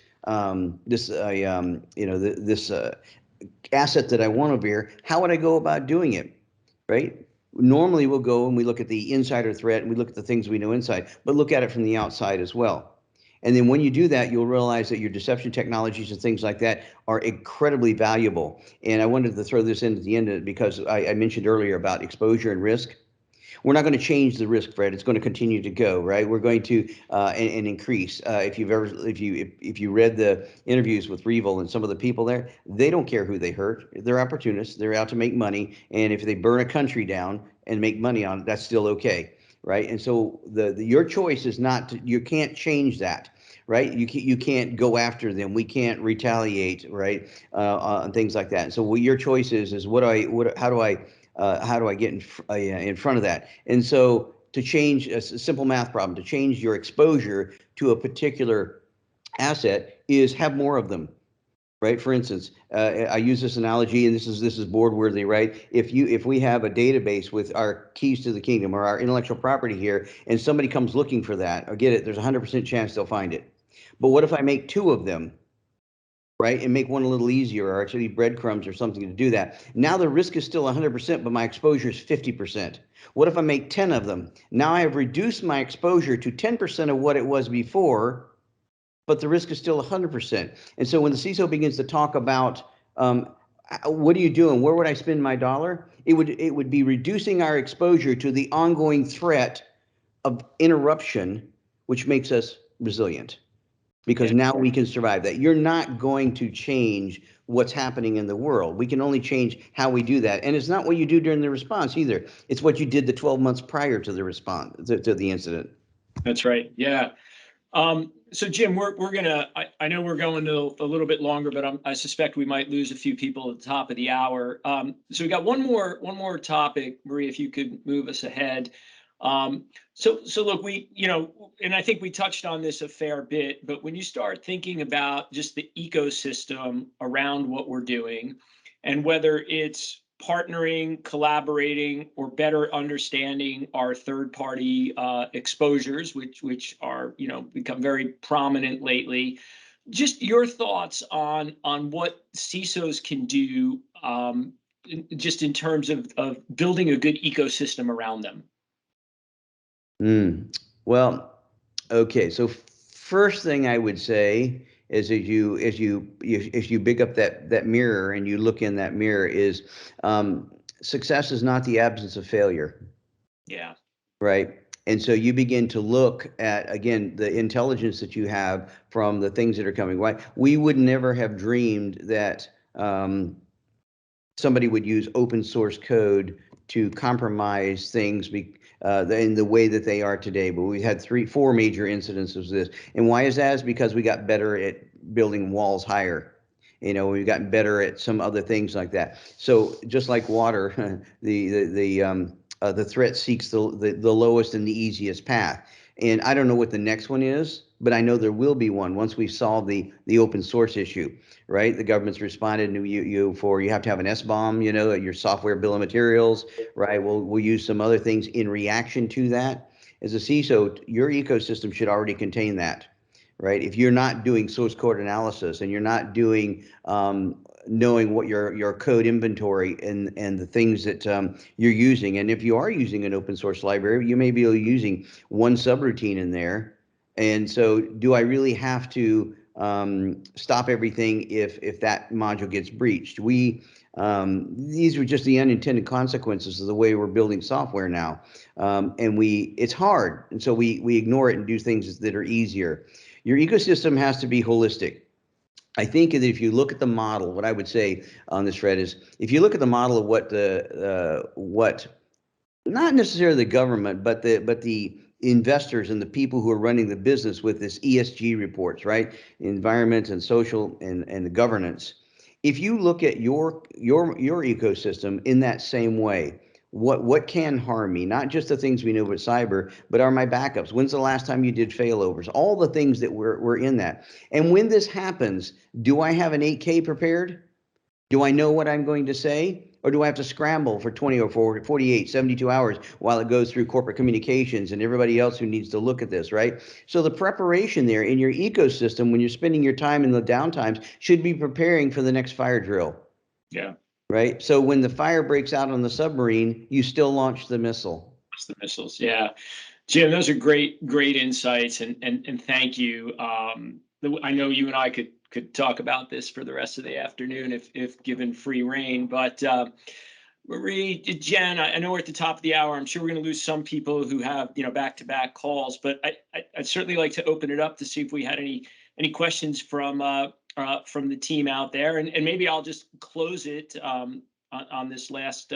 asset that I want over here, how would I go about doing it, right? Normally we'll go and we look at the insider threat and we look at the things we know inside, but look at it from the outside as well. And then when you do that, you'll realize that your deception technologies and things like that are incredibly valuable. And I wanted to throw this in at the end of it because I mentioned earlier about exposure and risk. We're not going to change the risk, Fred. It's going to continue to go, right? We're going to and increase. If you read the interviews with Revel and some of the people there, they don't care who they hurt. They're opportunists. They're out to make money. And if they burn a country down and make money on it, that's still okay, right? And so your choice is you can't change that, right? You can't go after them. We can't retaliate, right? And things like that. And so what your choice is how do I get in front of that? And so to change a simple math problem, to change your exposure to a particular asset is have more of them, right? For instance, I use this analogy, and this is board worthy, right? If we have a database with our keys to the kingdom or our intellectual property here, and somebody comes looking for that or get it, there's a 100% chance they'll find it. But what if I make two of them? Right, and make one a little easier, or actually breadcrumbs or something to do that. Now the risk is still 100%, but my exposure is 50%. What if I make 10 of them? Now I have reduced my exposure to 10% of what it was before, but the risk is still 100%. And so when the CISO begins to talk about what are you doing? Where would I spend my dollar? It would be reducing our exposure to the ongoing threat of interruption, which makes us resilient. Because now we can survive that. You're not going to change what's happening in the world. We can only change how we do that. And it's not what you do during the response either. It's what you did the 12 months prior to the response, to the incident. That's right. Yeah. So Jim, we're gonna. I know we're going to a little bit longer, but I suspect we might lose a few people at the top of the hour. So we got one more topic, Marie, if you could move us ahead. So look, and I think we touched on this a fair bit, but when you start thinking about just the ecosystem around what we're doing, and whether it's partnering, collaborating, or better understanding our third-party exposures, which are become very prominent lately. Just your thoughts on what CISOs can do, just in terms of building a good ecosystem around them. Well, okay. So first thing I would say is as you pick up that mirror and you look in that mirror is success is not the absence of failure. Yeah. Right. And so you begin to look at, again, the intelligence that you have from the things that are coming. Why we would never have dreamed that somebody would use open source code to compromise things in the way that they are today. But we had 4 major incidences of this. And why is that? Is because we got better at building walls higher. We've gotten better at some other things like that. So just like water, the threat seeks the lowest and the easiest path. And I don't know what the next one is, but I know there will be one once we solve the open source issue, right? The government's responded to you have to have an SBOM, your software bill of materials, right? We'll use some other things in reaction to that. As a CISO, your ecosystem should already contain that, right? If you're not doing source code analysis and you're not doing knowing what your code inventory and the things that you're using, and if you are using an open source library, you may be using one subroutine in there. And so, do I really have to stop everything if that module gets breached? These are just the unintended consequences of the way we're building software now, and it's hard, and so we ignore it and do things that are easier. Your ecosystem has to be holistic. I think that if you look at the model, what I would say on this, Fred, is if you look at the model of what not necessarily the government, but the investors and the people who are running the business with this ESG reports, right? Environment and social and the governance. If you look at your ecosystem in that same way, what can harm me? Not just the things we know with cyber, but are my backups? When's the last time you did failovers? All the things that were in that. And when this happens, do I have an 8K prepared? Do I know what I'm going to say? Or do I have to scramble for 20 or 40, 48, 72 hours while it goes through corporate communications and everybody else who needs to look at this, right? So the preparation there in your ecosystem when you're spending your time in the downtimes should be preparing for the next fire drill. Yeah. Right? So when the fire breaks out on the submarine, you still launch the missile. It's the missiles, yeah. Jim, those are great insights, and thank you. I know you and I could talk about this for the rest of the afternoon if given free reign. But Marie, Jen, I know we're at the top of the hour. I'm sure we're going to lose some people who have back-to-back calls, but I'd certainly like to open it up to see if we had any questions from the team out there, and maybe I'll just close it on this last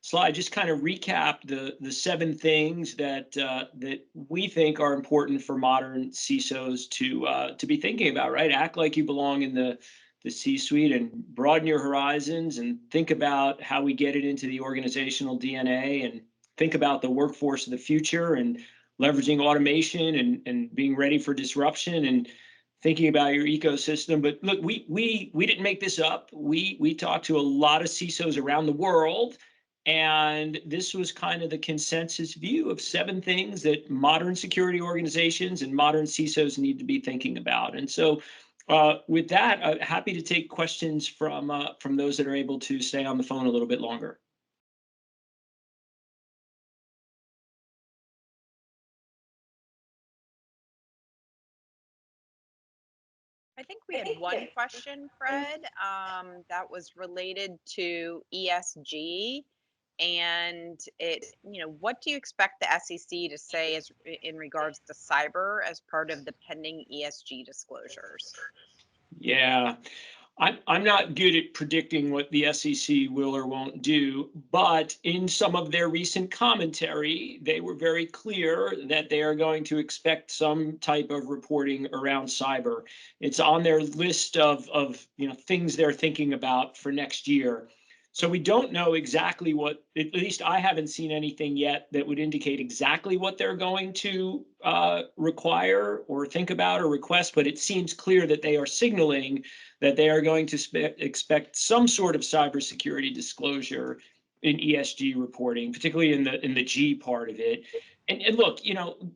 slide. Just kind of recap the 7 things that we think are important for modern CISOs to be thinking about. Right, act like you belong in the C-suite and broaden your horizons and think about how we get it into the organizational DNA and think about the workforce of the future and leveraging automation and being ready for disruption and thinking about your ecosystem. But look, we didn't make this up. We talked to a lot of CISOs around the world, and this was kind of the consensus view of 7 things that modern security organizations and modern CISOs need to be thinking about. And so with that, happy to take questions from those that are able to stay on the phone a little bit longer. I think we had one question, Fred, that was related to ESG. And what do you expect the SEC to say in regards to cyber as part of the pending ESG disclosures? Yeah, I'm not good at predicting what the SEC will or won't do, but in some of their recent commentary, they were very clear that they are going to expect some type of reporting around cyber. It's on their list of things they're thinking about for next year. So we don't know exactly what, at least I haven't seen anything yet that would indicate exactly what they're going to require or think about or request, but it seems clear that they are signaling that they are going to expect some sort of cybersecurity disclosure in ESG reporting, particularly in the G part of it. And look,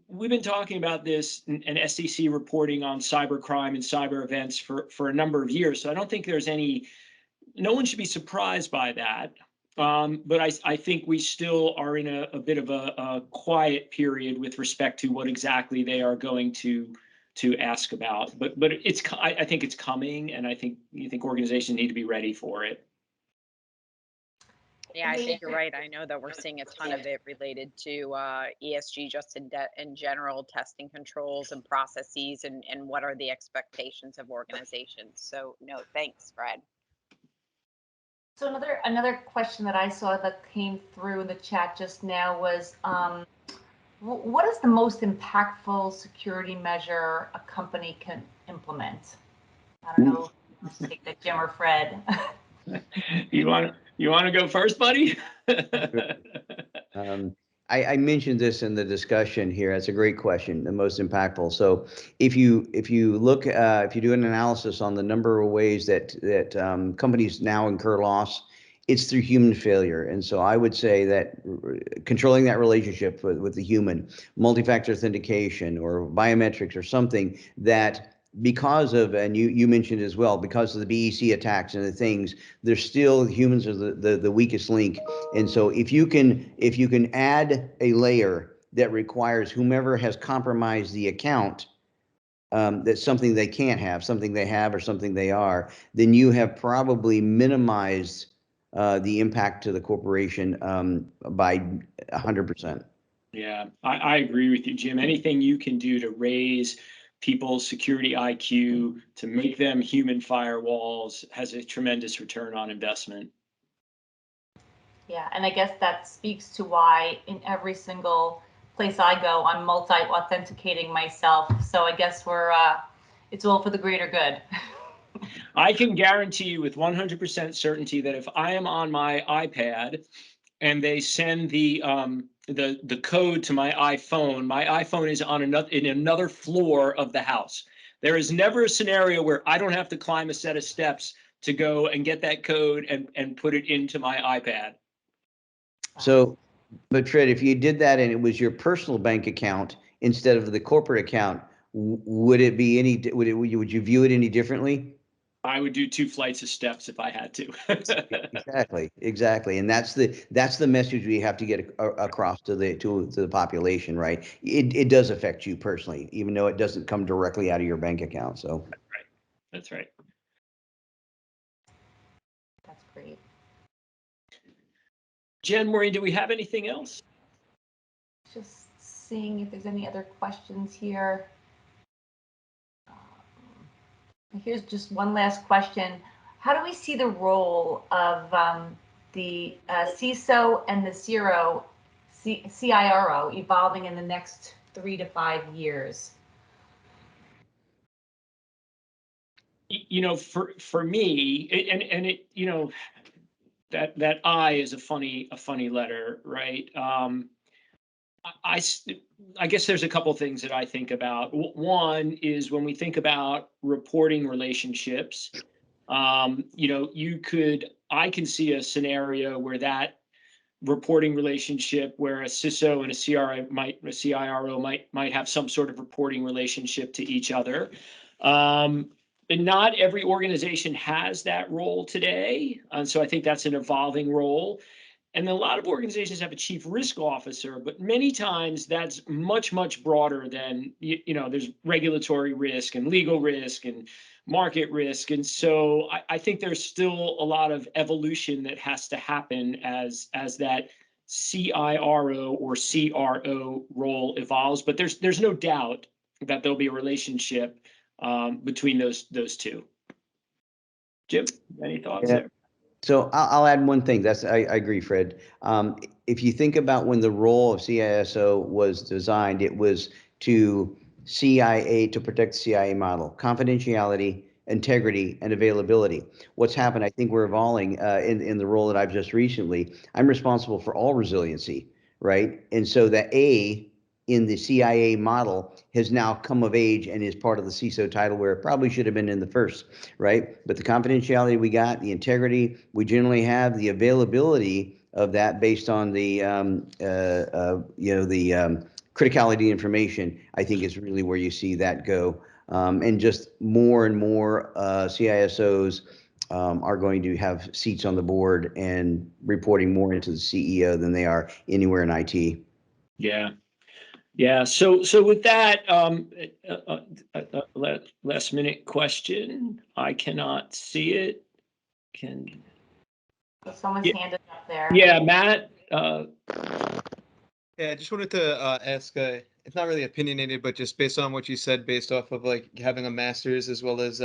we've been talking about this and SEC reporting on cybercrime and cyber events for a number of years. So I don't think there's no one should be surprised by that. But I think we still are in a bit of a quiet period with respect to what exactly they are going to ask about. But I think it's coming, and I think organizations need to be ready for it. Yeah, I think you're right. I know that we're seeing a ton of it related to ESG just in general, testing controls and processes and what are the expectations of organizations. So no, thanks, Fred. So another question that I saw that came through in the chat just now was, what is the most impactful security measure a company can implement? I don't know, let's take that, Jim or Fred. You want to go first, buddy? I mentioned this in the discussion here. That's a great question, the most impactful. So if you look, if you do an analysis on the number of ways that companies now incur loss, it's through human failure. And so I would say that controlling that relationship with the human, multi-factor authentication or biometrics or something that, because of, and you mentioned as well, because of the BEC attacks and the things, there's still, humans are the weakest link. And so if you can add a layer that requires whomever has compromised the account, that's something they can't have, something they have, or something they are, then you have probably minimized the impact to the corporation by 100%. Yeah, I agree with you, Jim. Anything you can do to raise people's security IQ, to make them human firewalls, has a tremendous return on investment. Yeah, and I guess that speaks to why in every single place I go, I'm multi-authenticating myself. So I guess it's all for the greater good. I can guarantee you with 100% certainty that if I am on my iPad and they send the code to my iPhone is on another floor of the house. There is never a scenario where I don't have to climb a set of steps to go and get that code and put it into my iPad. So, but Fred, if you did that and it was your personal bank account instead of the corporate account, would it be any? Would you view it any differently? I would do 2 flights of steps if I had to. Exactly, and that's the message we have to get across to the population, right? It does affect you personally, even though it doesn't come directly out of your bank account. So that's right. That's great. Jen, Maureen, do we have anything else? Just seeing if there's any other questions here. Here's just one last question. How do we see the role of the CISO and the CIRO evolving in the next 3 to 5 years? You know, for me, and it, you know, that I is a funny letter, right? I guess there's a couple things that I think about. One is when we think about reporting relationships, you know, I can see a scenario where that reporting relationship, where a CISO and a CIRO might have some sort of reporting relationship to each other. And not every organization has that role today. And so I think that's an evolving role. And a lot of organizations have a chief risk officer, but many times that's much, much broader than, you know, there's regulatory risk and legal risk and market risk. And so I think there's still a lot of evolution that has to happen as that CIRO or CRO role evolves. But there's no doubt that there'll be a relationship between those two. Jim, any thoughts there? So I'll add one thing. I agree, Fred. If you think about when the role of CISO was designed, it was to protect the CIA model, confidentiality, integrity, and availability. What's happened, I think we're evolving in the role that I've just recently. I'm responsible for all resiliency, right? And so the A in the CIA model has now come of age and is part of the CISO title, where it probably should have been in the first, right? But the confidentiality we got, the integrity, we generally have the availability of that based on the criticality information, I think is really where you see that go. And just more and more CISOs are going to have seats on the board and reporting more into the CEO than they are anywhere in IT. Yeah. Yeah. So with that, last minute question. I cannot see it. Someone's hand is up there. Yeah, Matt. Yeah, I just wanted to ask, it's not really opinionated, but just based on what you said, based off of like having a master's as well as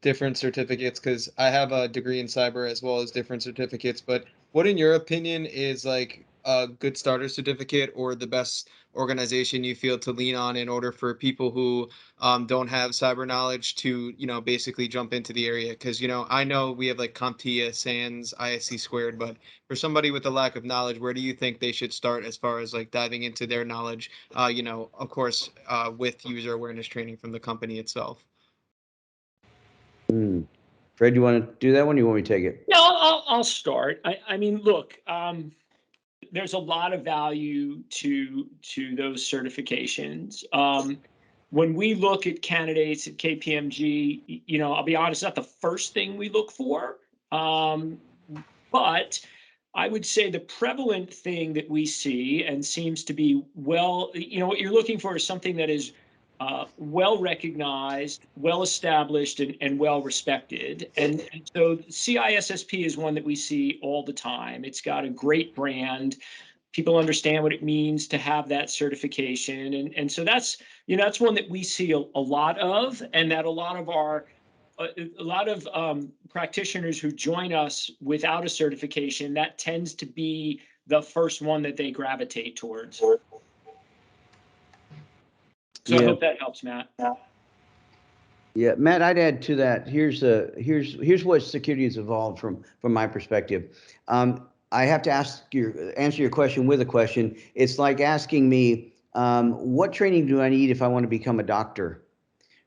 different certificates, because I have a degree in cyber as well as different certificates. But what, in your opinion, is like a good starter certificate or the best organization you feel to lean on in order for people who don't have cyber knowledge to, basically jump into the area? Because, I know we have like CompTIA, SANS, ISC squared, but for somebody with a lack of knowledge, where do you think they should start as far as like diving into their knowledge, of course, with user awareness training from the company itself? Fred, you want to do that one? Or you want me to take it? No, I'll start. I mean, look, there's a lot of value to those certifications. When we look at candidates at KPMG, I'll be honest, not the first thing we look for, but I would say the prevalent thing that we see and seems to be what you're looking for is something that is well recognized, well established, and well respected. And so CISSP is one that we see all the time. It's got a great brand. People understand what it means to have that certification. And so that's one that we see a lot of, and that a lot of practitioners who join us without a certification, that tends to be the first one that they gravitate towards. So I hope that helps, Matt. Yeah, Matt, I'd add to that. Here's what security has evolved from my perspective. I have to answer your question with a question. It's like asking me, what training do I need if I want to become a doctor?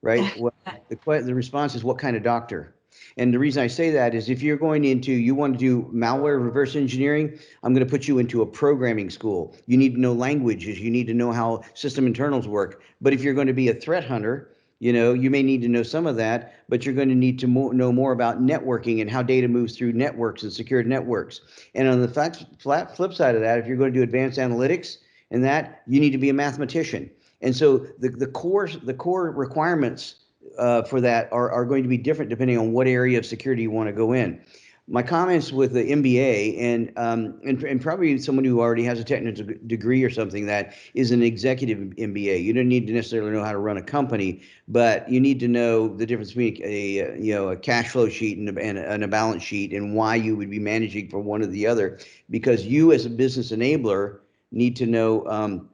Right? Well, the response is, what kind of doctor? And the reason I say that is, if you're going you want to do malware reverse engineering, I'm going to put you into a programming school. You need to know languages. You need to know how system internals work. But if you're going to be a threat hunter, you may need to know some of that, but you're going to need to know more about networking and how data moves through networks and secured networks. And on the flip side of that, if you're going to do advanced analytics and that, you need to be a mathematician. And so the core requirements for that are going to be different depending on what area of security you want to go in. My comments with the MBA and probably someone who already has a technical degree or something that is an executive MBA. You don't need to necessarily know how to run a company, but you need to know the difference between a cash flow sheet and a balance sheet, and why you would be managing for one or the other, because you as a business enabler need to know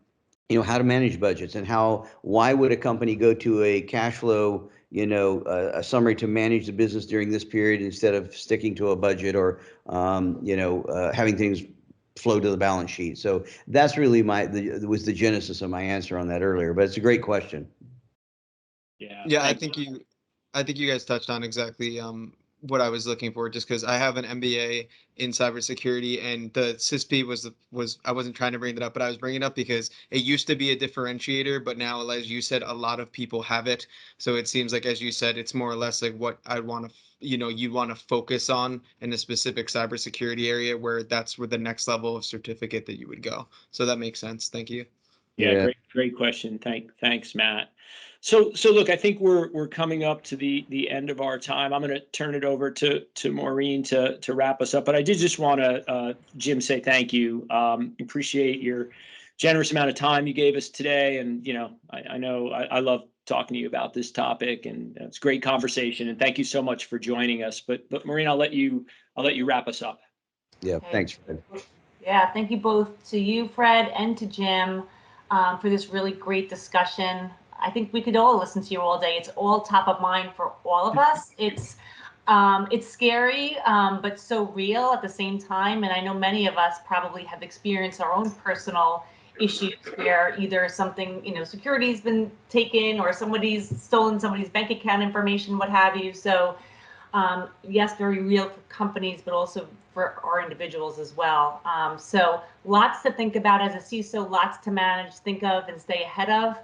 how to manage budgets, and why would a company go to a cash flow, a summary to manage the business during this period instead of sticking to a budget or, having things flow to the balance sheet. So that's really was the genesis of my answer on that earlier, but it's a great question. Yeah, I think you guys touched on exactly what I was looking for, just because I have an MBA in cybersecurity, and the CISP was I wasn't trying to bring it up, but I was bringing it up because it used to be a differentiator, but now, as you said, a lot of people have it. So it seems like, as you said, it's more or less like what I'd want to, you'd want to focus on in a specific cybersecurity area, where that's where the next level of certificate that you would go. So that makes sense. Thank you. Yeah, great question. Thanks, Matt. So look, I think we're coming up to the end of our time. I'm going to turn it over to Maureen to wrap us up. But I did just want to, Jim, say thank you. Appreciate your generous amount of time you gave us today. And I know I love talking to you about this topic, and it's a great conversation. And thank you so much for joining us. But Maureen, I'll let you wrap us up. Yeah, thanks, Fred. Yeah, thank you both, to you, Fred, and to Jim, for this really great discussion. I think we could all listen to you all day. It's all top of mind for all of us. It's scary, but so real at the same time. And I know many of us probably have experienced our own personal issues where either something, security's been taken, or somebody's stolen somebody's bank account information, what have you. So yes, very real for companies, but also for our individuals as well. So lots to think about as a CISO, lots to manage, think of, and stay ahead of.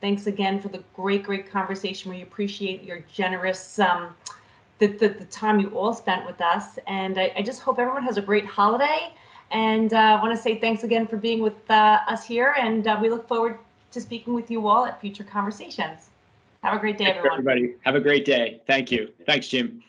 Thanks again for the great conversation. We appreciate your generous, the time you all spent with us. And I just hope everyone has a great holiday. And I want to say thanks again for being with us here. And we look forward to speaking with you all at future conversations. Have a great day, everyone. Everybody, have a great day. Thank you. Thanks, Jim.